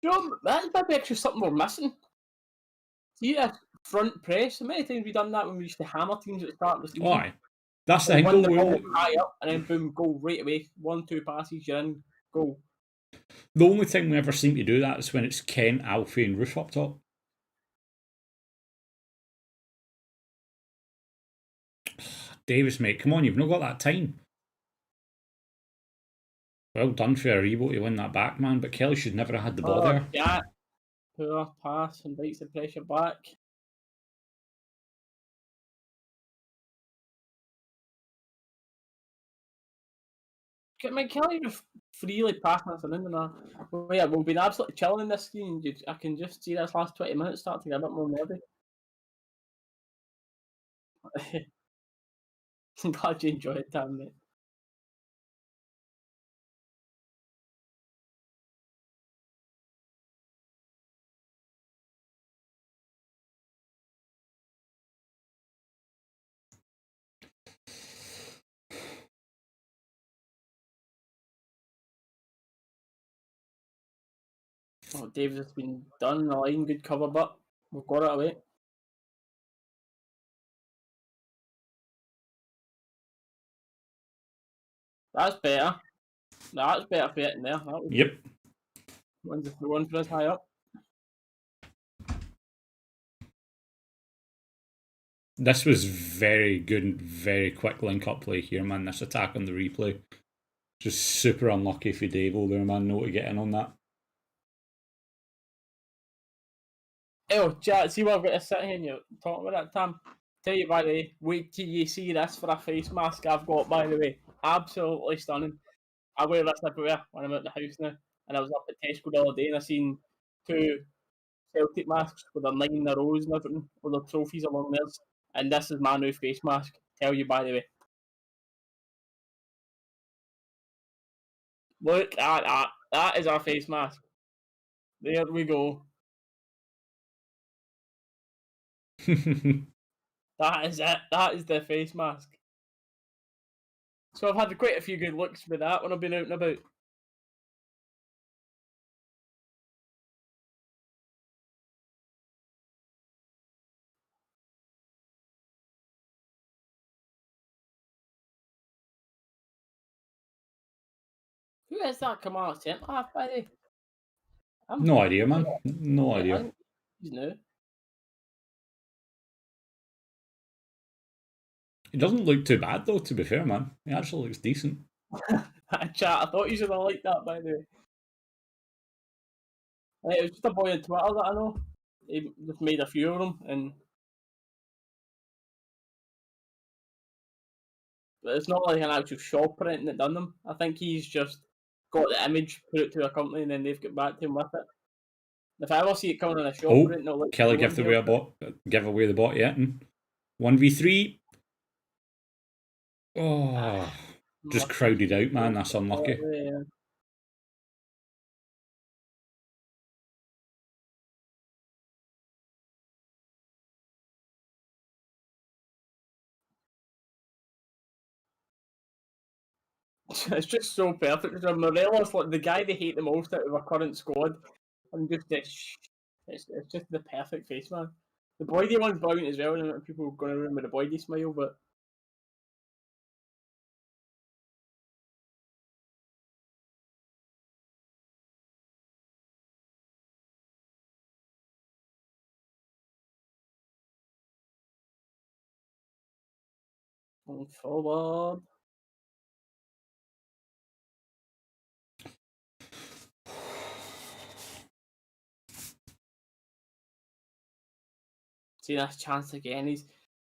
You know, that's maybe actually something we're missing. See that front press? How many times have we done that when we used to hammer teams at the start of the season? Oh, aye. That's the We'll thing, win the though. ball high up and then boom, goal right away. 1-2 passes, you're in, goal. The only thing we ever seem to do that is when it's Kent, Alfie, and Roof up top. Davis, mate, come on, you've not got that time. Well done for Aribo to win that back, man, but Kelly should never have had the ball there. Yeah, poor pass and invites the pressure back. I mean, Kelly just freely passing us around, and well, yeah, we've been absolutely chilling in this game. I can just see this last 20 minutes start to get a bit more nervy. I'm glad you enjoyed it, Tam, mate. Oh, Davis has been done in the line, good cover, but we've got it away. That's better. That's better for it in there. Yep. Wins the one for us high up. This was very good and very quick link up play here, man. This attack on the replay. Just super unlucky for Davo there, man. No to get in on that. Oh, chat, see what I've got to sit here and you're talking about that, Tam. Tell you, by the way, wait till you see this for a face mask I've got, by the way. Absolutely stunning. I wear this everywhere when I'm at the house now. And I was up at Tesco the other day and I seen 2 Celtic masks with their 9 in a rows and everything, with their trophies along theirs. And this is my new face mask. Tell you, by the way. Look at that. That is our face mask. There we go. That is it. That is the face mask. So I've had quite a few good looks with that when I've been out and about. Who is that Kamala centre half, by the way? No idea, man. No idea. He's new. He doesn't look too bad, though, to be fair, man. He actually looks decent. Chat, I thought you should have liked that, by the way. It was just a boy on Twitter that I know. He just made a few of them, and but it's not like an actual shop or anything that done them. I think he's just got the image, put it to a company, and then they've got back to him with it. If I ever see it coming in a shop Oh, or anything, I'll let Kelly you know give away a bot. Give away the bot yet. 1v3. Oh, just crowded out, man. That's unlucky. Yeah. It's just so perfect. Because Morelos, like the guy they hate the most out of our current squad, and just it's just the perfect face, man. The Boydie one's brilliant as well, and people are going to remember the Boydie smile, but Going forward. See this chance again.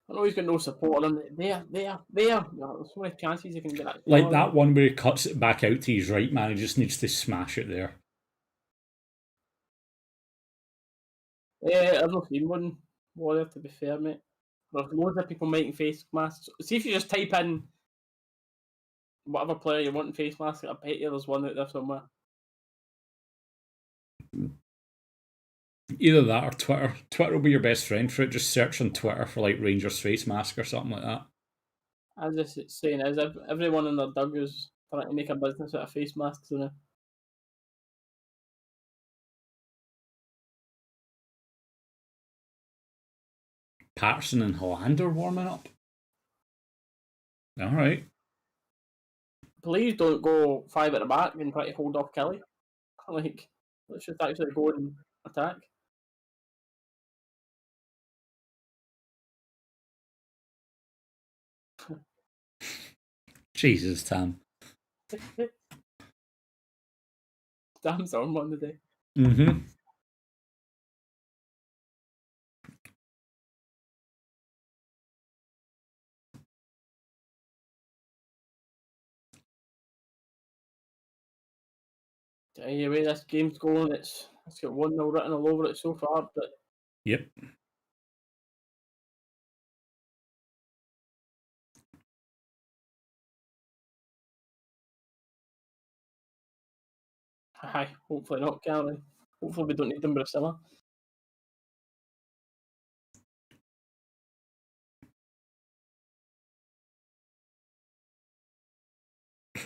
I know he's got no support on him. There. There's so many chances he can get that. Like that one where he cuts it back out to his right man, he just needs to smash it there. Yeah, I've not seen one. Warrior, to be fair, mate. There's loads of people making face masks. See if you just type in whatever player you want in face mask, I bet you there's one out there somewhere. Either that or Twitter. Twitter will be your best friend for it. Just search on Twitter for like Rangers face mask or something like that. As just saying is, everyone in their dug is trying to make a business out of face masks now. Patterson and Hollander warming up. All right. Please don't go 5 at the back and try to hold off Kelly. Like, let's just actually go and attack. Jesus, Tam. Damn, on one today. Mm-hmm. Anyway, this game's going. It's got 1-0 written all over it so far, but Yep. aye, hopefully not, Cameron. Hopefully we don't need them Brasilla.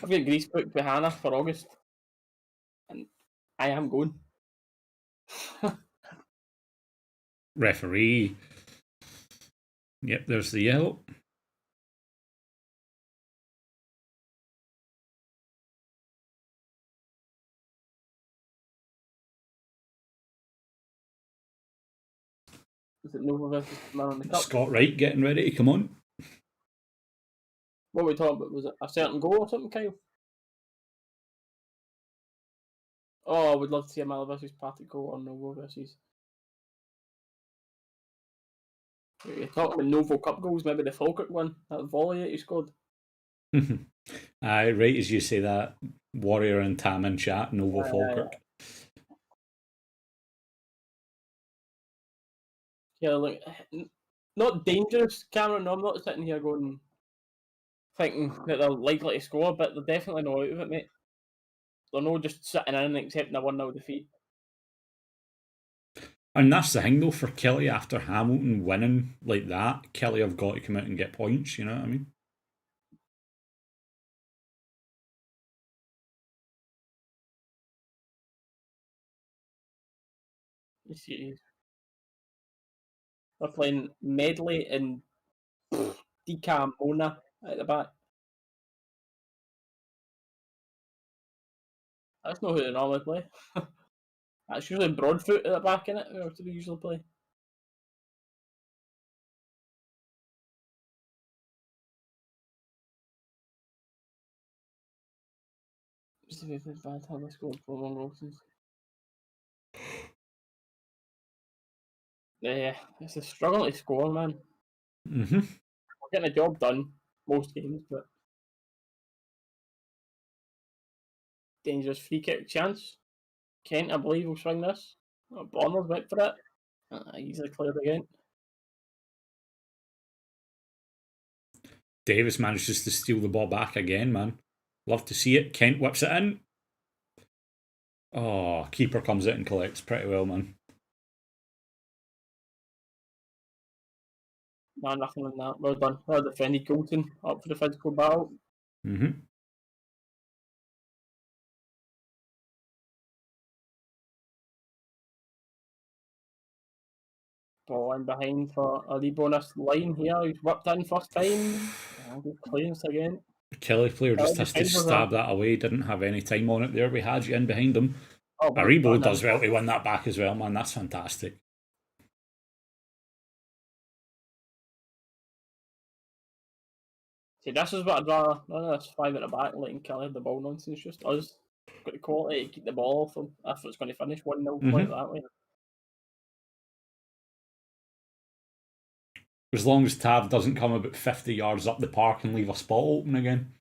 I've got Greece booked with Hannah for August, and I am going. Referee. Yep, there's the yellow. Is it Nova versus Man on the Cup? Scott Wright getting ready to come on. What were we talking about? Was it a certain goal or something, Kyle? Oh, I would love to see a Mala versus Partick goal or Novo versus. You're talking about Novo Cup goals, maybe the Falkirk one, that volley that he scored. Aye, right as you say that, Warrior and Tam in chat, Novo Falkirk. Yeah, like, not dangerous, Cameron. No, I'm not sitting here going, thinking that they're likely to score, but they're definitely not out of it, mate. They're not just sitting in and accepting a 1-0 defeat. And that's the thing though, for Kelly after Hamilton winning like that, Kelly have got to come out and get points, you know what I mean? You see, they're playing Medley and Decam Mona at the back. That's not who they normally play. That's usually Broadfoot at the back, innit? Who do they usually play? Bad how they scored 4 goals. Yeah, it's a struggle to score, man. Mm-hmm. We're getting a job done most games, but dangerous free kick chance. Kent, I believe, will swing this. Bonner's went for it. Easily cleared again. Davis manages to steal the ball back again, man. Love to see it. Kent whips it in. Oh, keeper comes out and collects pretty well, man. No, nothing like that. Well done. Well defended, Goulton. Up for the physical battle. Mm-hmm. Ball in behind for a lead bonus line here. He's whipped in first time. Good clearance again. The Kelly player just has to stab that away. Didn't have any time on it there. We had you in behind him. Oh, Aribo does well to win that back as well, man. That's fantastic. See, this is what I'd rather. None of this 5 at the back, letting Kelly have the ball nonsense. Just us. Got the quality to keep the ball off them if it's going to finish 1-0 Mhm. point that way. As long as Tav doesn't come about 50 yards up the park and leave a spot open again.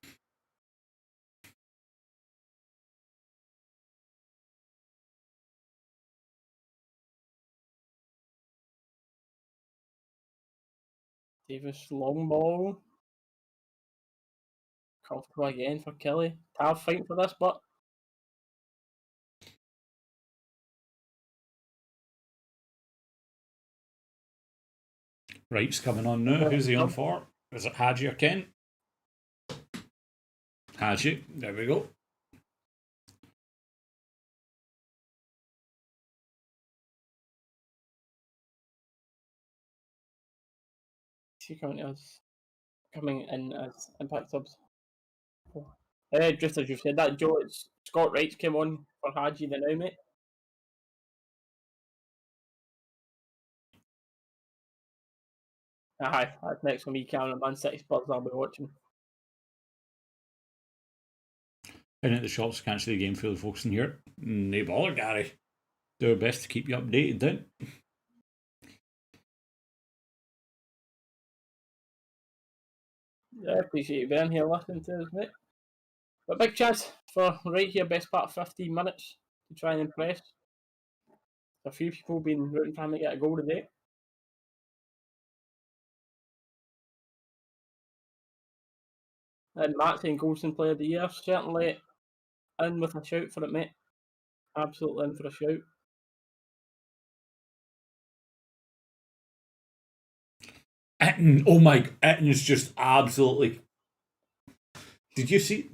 Davis, long ball. Comfortable again for Kelly. Tav fighting for this, but Right's coming on now. Who's he on for? Is it Hadji or Ken? Hadji. There we go. she coming in as impact subs. Just as you said that, Joe, it's Scott Wright came on for Hadji the now, mate. Aye, that's next for me, Cameron. Man City Spurs, I'll be watching. In at the shops, can't see the game fully focusing here. No bother, Gary. Do our best to keep you updated then. Yeah, appreciate you being here listening to us, mate. But big chance for right here, best part of 15 minutes to try and impress. A few people been rooting for him to get a goal today. And Matt saying Goldson player of the year, certainly in with a shout for it, mate. Absolutely in for a shout. Etten, oh my, Etten is just absolutely. Did you see?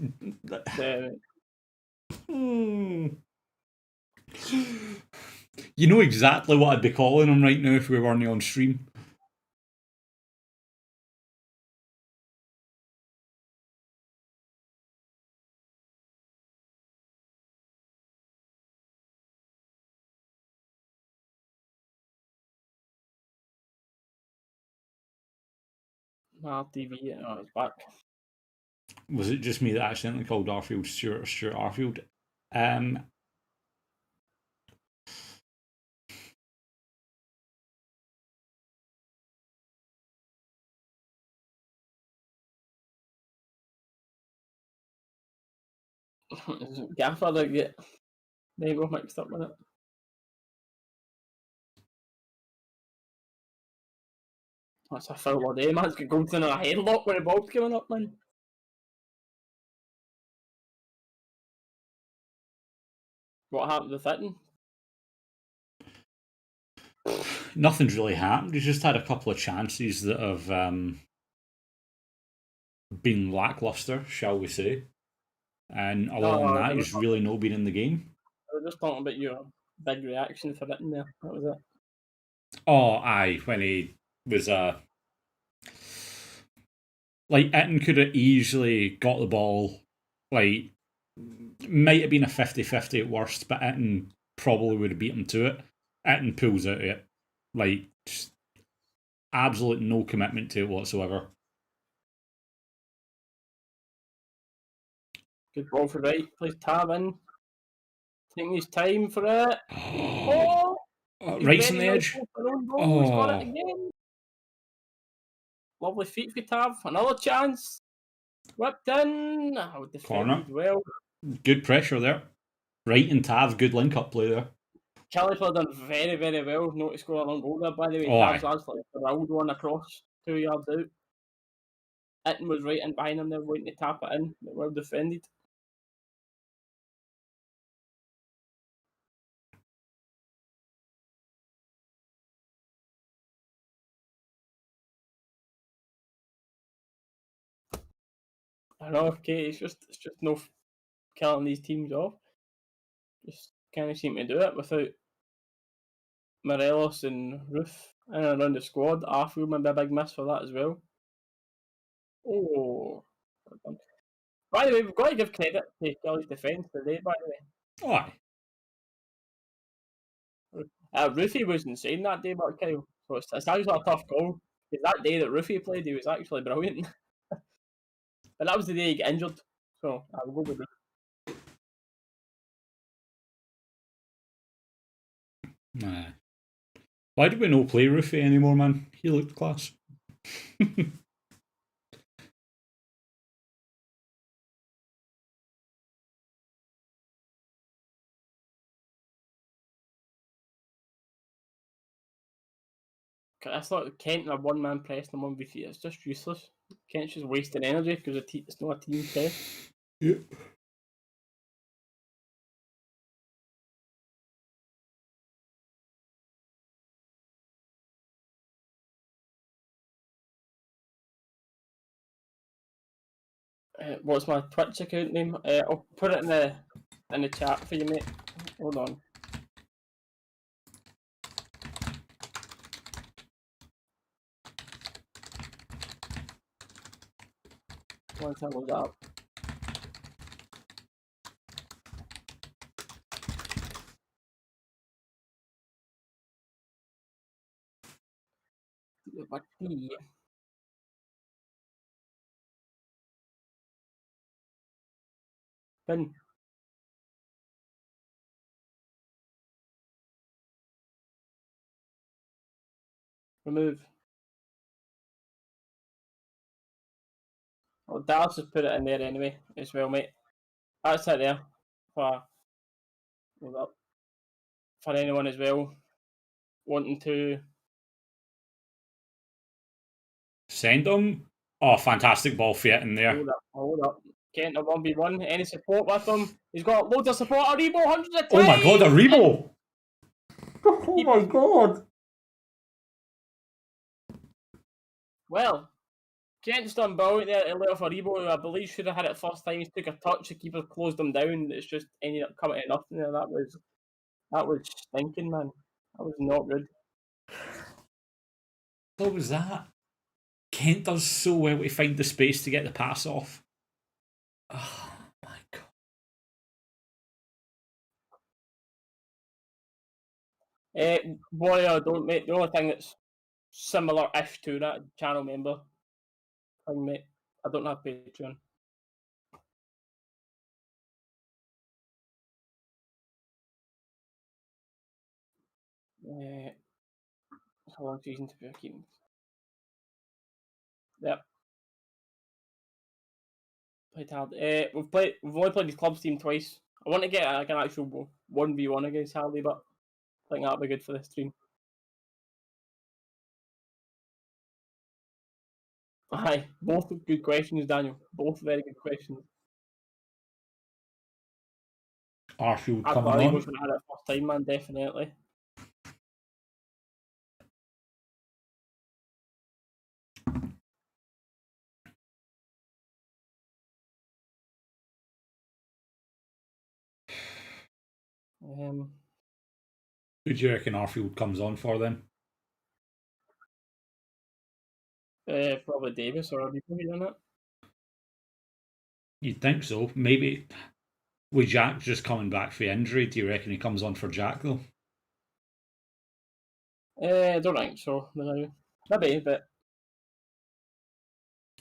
You know exactly what I'd be calling him right now if we weren't on stream. TV, it's back. Was it just me that accidentally called Arfield Stuart or Stuart Arfield? Gaffer that get they go mixed up with it. That's a foul of day, man. It's got Goldson in a headlock when the ball's coming up, man. What happened with Fitton? Nothing's really happened. He's just had a couple of chances that have been lackluster, shall we say. And other than that, he's really not been in the game. I was just talking about your big reaction for Fitton there. That was it. Oh, aye, when he was like Itten could have easily got the ball, like might have been a 50-50 at worst, but Itten probably would have beat him to it. Itten pulls out of it. Like just absolute no commitment to it whatsoever. Good ball for Wright. Plays Tab in. Taking his time for it. Oh! Right's on the edge. Oh, he's got it again. Lovely feet for Tab. Another chance. Whipped in. Oh, defended well. Good pressure there. Wright and Tav, good link up play there. Kelly's done very, very well. Not to score a long goal there, by the way. Tav's actually a rolled one across 2 yards out. Itten was right in behind him there, waiting to tap it in. Well defended. I know, okay, it's just no killing these teams off. Just kind of seem to do it without Morelos and Roof in and around the squad. Arfield might be a big miss for that as well. Oh. By the way, we've got to give credit to Kelly's defence today, by the way. Oh, aye. Roofy was insane that day, but Kyle. So it's actually a tough call. Because that day that Roofy played, he was actually brilliant. But that was the day he got injured. So I'll go with it. Nah. Why do we not play Roofy anymore, man? He looked class. I thought Kent in a one-man press in a 1v3, it's just useless. Kent's just wasting energy because it's not a team press. Yep. What's my Twitch account name? I'll put it in the chat for you, mate. Hold on. Once I load that up. Bin. Remove. Oh, Dalus has put it in there anyway, as well, mate. That's it there. For, hold up. For anyone as well wanting to. Send him. Oh, fantastic ball fit in there. Hold up. Kent a 1v1. Any support with him? He's got loads of support. A Rebo, hundreds of times. Oh my god, a Rebo! Oh my god! Well, Kent's done brilliant there to let off a Rebo, who I believe should have had it first time. He took a touch, the keeper closed him down. It's just ended up coming to nothing there. That was stinking, man. That was not good. What was that? Kent does so well to find the space to get the pass off. Oh my god. Warrior, don't mate. The only thing that's similar-ish to that channel member thing, mate. I don't have Patreon. How long season to be keeping? Yep. Played hard. We've only played his clubs team twice. I want to get like an actual 1v1 against Harley, but I think that'll be good for this stream. Aye, both good questions, Daniel. Both very good questions. Arfield I coming thought he on. was going to have it first time, man, definitely. Who do you reckon Arfield comes on for then? Probably Davis or Rebo here, isn't it? You'd think so. Maybe with Jack just coming back for injury, do you reckon he comes on for Jack though? I don't think so. No. Maybe, but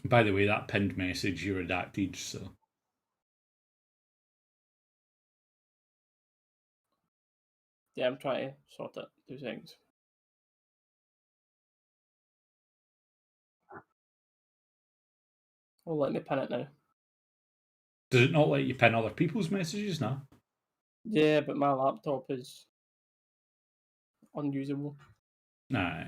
By the way, that pinned message you redacted, so. yeah, I'm trying to sort it. 2 seconds. Oh, let me pin it now. Does it not let you pin other people's messages now? Yeah, but my laptop is unusable. Nah.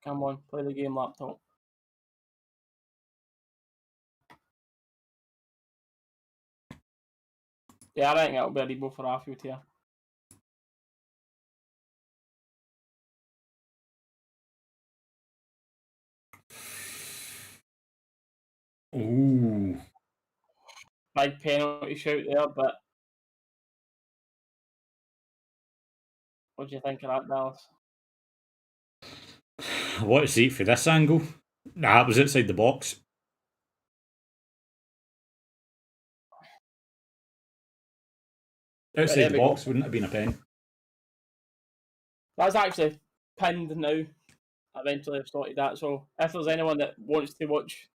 Come on, play the game, laptop. Yeah, I think it'll be a Rebo for Arfield here. Ooh. Big penalty shout there, but what do you think of that, Dallas? What to see for this angle? Nah, it was outside the box. Outside the box wouldn't have been a pen. That's actually pinned now. Eventually, I've sorted that. So if there's anyone that wants to watch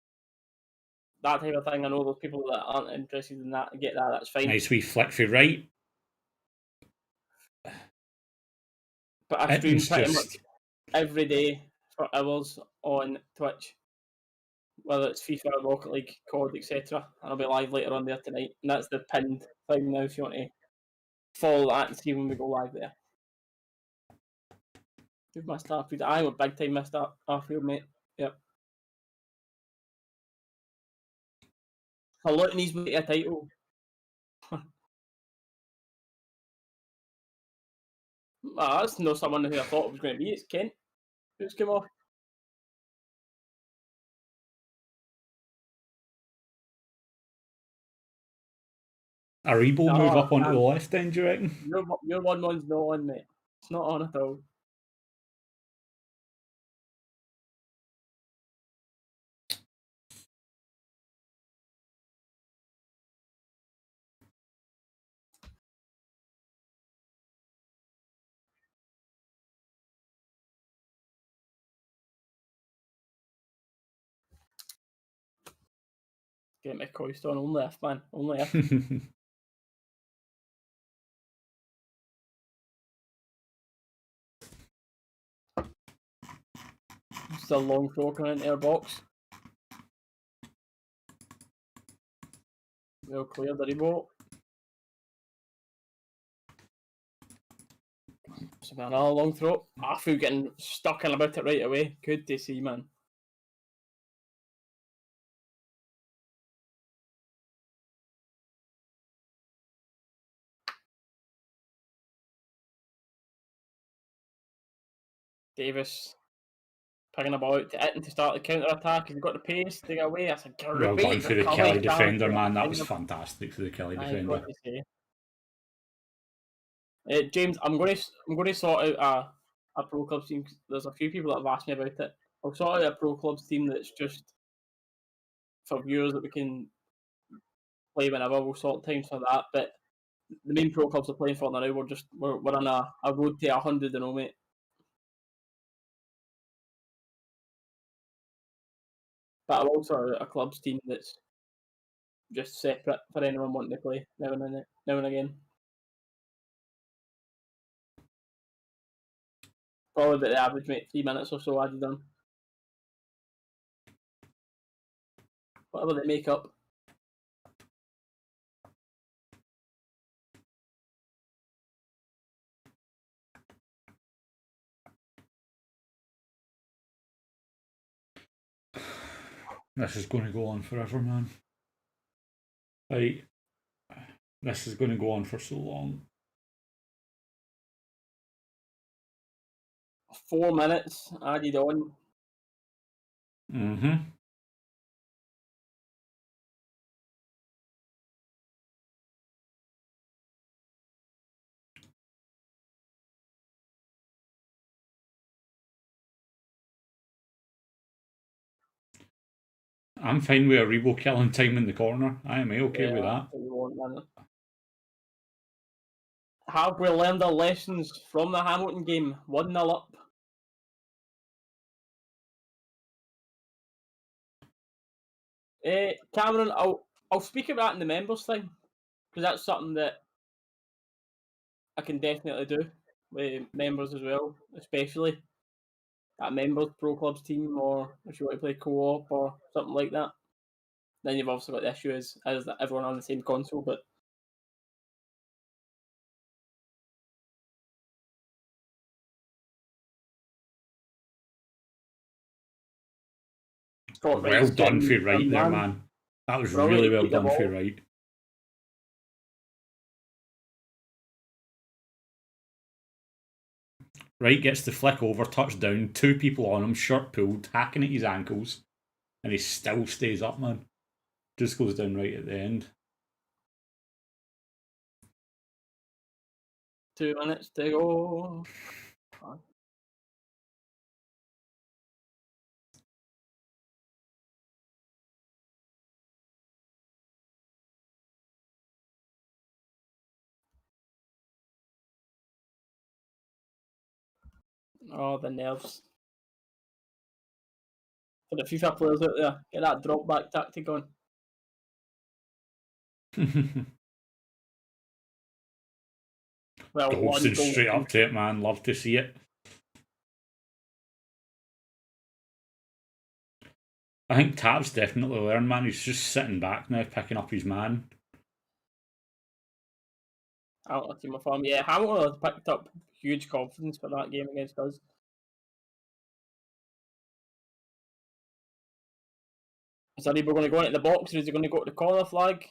that type of thing, I know there's people that aren't interested in that. Get that. That's fine. Nice wee flick for right. But I stream It's pretty just much every day for hours on Twitch, whether it's FIFA, Rocket League, COD, etc. And I'll be live later on there tonight. And that's the pinned thing now if you want to follow that and see when we go live there. Who's my Starfield? I'm a big time Mr. Starfield, mate. Yep. Hallutin needs me to get a title. That's not someone who I thought it was going to be. It's Kent who's come off. a Rebo No, move up onto the um, left then, do you reckon? Your 1-1's not on, mate. It's not on at all. Get my coist on. Only if, man. Only if. Just a long throw coming into our box. We'll clear the remote. So another long throw. I feel getting stuck in about it right away. Good to see, man. Davis picking a ball out to it and to start the counter attack. He's got the pace to get away. That's a Well great done for the recovery. Kelly defender, Down. man. That was fantastic for the Kelly I've got defender. to say. James, I'm going to sort out a pro clubs team. There's a few people that have asked me about it. I'll sort out a pro clubs team that's just for viewers that we can play whenever. We'll sort times for that. But the main pro clubs are playing for now. We're on a road to 100 and all, mate. But I've also a clubs team that's just separate for anyone wanting to play now and again. Probably about the average, mate. 3 minutes or so added on. Whatever they make up. This is going to go on forever, man. Like, this is going to go on for so long. 4 minutes added on. Mm-hmm. I'm fine with a Rebo killing time in the corner. I am okay with that. Have we learned our lessons from the Hamilton game? 1-0 up. Cameron, I'll speak about in the members thing because that's something that I can definitely do with members as well, especially that members pro clubs team, or if you want to play co-op or something like that. Then you've also got the issue as everyone on the same console, but Well done for right there, man. That was really well done for right. Right gets the flick over, touchdown, 2 people on him, shirt pulled, hacking at his ankles, and he still stays up, man. Just goes down right at the end. 2 minutes to go. Oh, the nerves. For the FIFA players out there, get that drop back tactic on. Well, Goldson goal. straight up to it, man. Love to see it. I think Tav's definitely learned, man. He's just sitting back now, picking up his man. Hamilton team of form. Yeah, Hamilton has picked up huge confidence for that game against us. Is Aribo going to go into the box or is he going to go to the corner flag?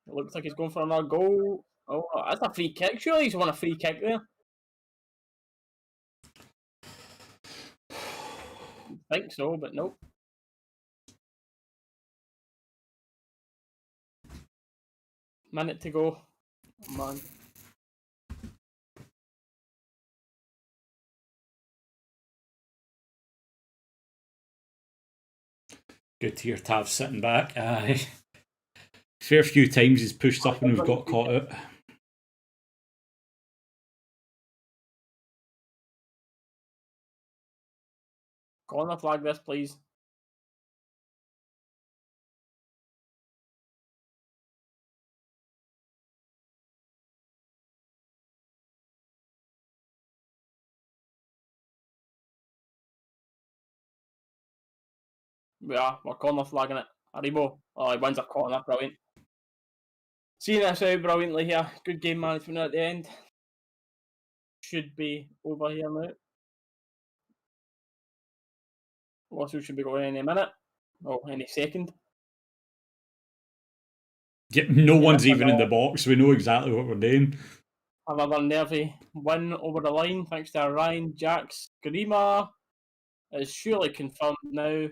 It looks like he's going for another goal. Oh, that's a free kick. Surely he's won a free kick there. I think so, but nope. Minute to go. Oh, man. Good to hear Tav sitting back. Aye. Fair few times he's pushed up and we've got caught out. Corner flag this, please. We're corner flagging it. Aribo. Oh, he wins a corner. Brilliant. Seeing this out brilliantly here. Good game management at the end. Should be over here now. Also should be going any minute. Oh, any second. Yep, no one's even in the box. We know exactly what we're doing. Another nervy win over the line thanks to Ryan Jack's screamer. Is surely confirmed now.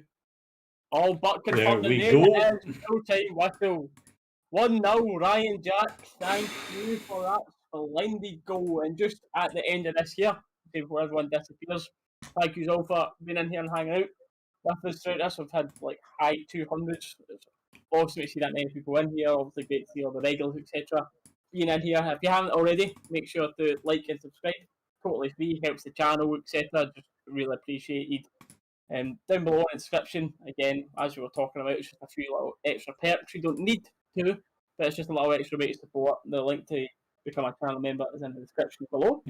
All but confirmed. There we It go. is full-time whistle. 1-0, Ryan Jack. Thank you for that splendid goal. And just at the end of this here, before everyone disappears, thank you all for being in here and hanging out with us throughout this. We've had like high 200s. It's awesome to see that many people in here. Obviously, great to see all the regulars, etc. being in here. If you haven't already, make sure to like and subscribe. Totally free, helps the channel, etc. Just really appreciated. Down below in the description, again, as we were talking about, it's just a few little extra perks. You don't need to, but it's just a little extra way to support. The link to become a channel member is in the description below.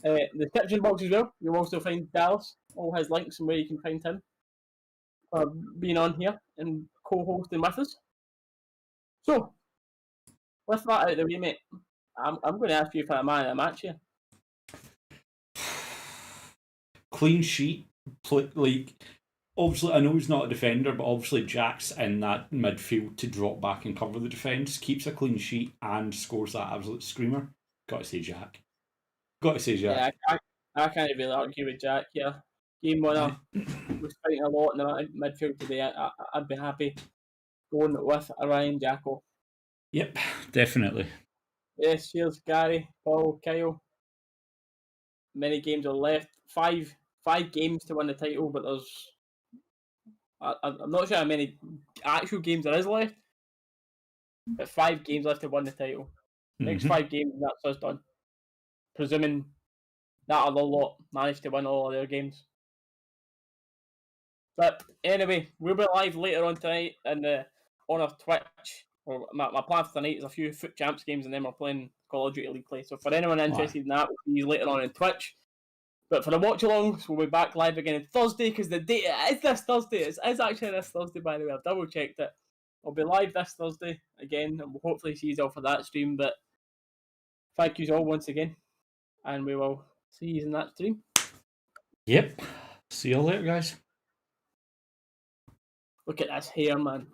The description box as well, you'll also find Dalus, all his links and where you can find him for being on here and co-hosting with us. So, with that out of the way, mate, I'm going to ask you for a man of the match here. Clean sheet. Like, obviously, I know he's not a defender, but obviously Jack's in that midfield to drop back and cover the defence, keeps a clean sheet and scores that absolute screamer. Got to say Jack. Yeah, I can't really argue with Jack here. Game winner was fighting a lot in the midfield today. I'd be happy going with a Ryan Jacko. Yep, definitely. Yes, cheers, Gary, Paul, Kyle. Many games are left. Five games to win the title, but there's I'm not sure how many actual games there is left. But 5 games left to win the title. Next 5 games, and that's us done. Presuming that other lot managed to win all of their games. But anyway, we'll be live later on tonight on our Twitch. Or my plan for tonight is a few Foot Champs games, and then we're playing Call of Duty League Play. So for anyone interested in that, we'll see you later on Twitch. But for the watch-alongs, we'll be back live again on Thursday, because the date is this Thursday. It's actually this Thursday, by the way. I've double-checked it. I'll be live this Thursday again, and we'll hopefully see you all for that stream. But thank you all once again, and we will see you in that stream. Yep. See you later, guys. Look at this hair, man.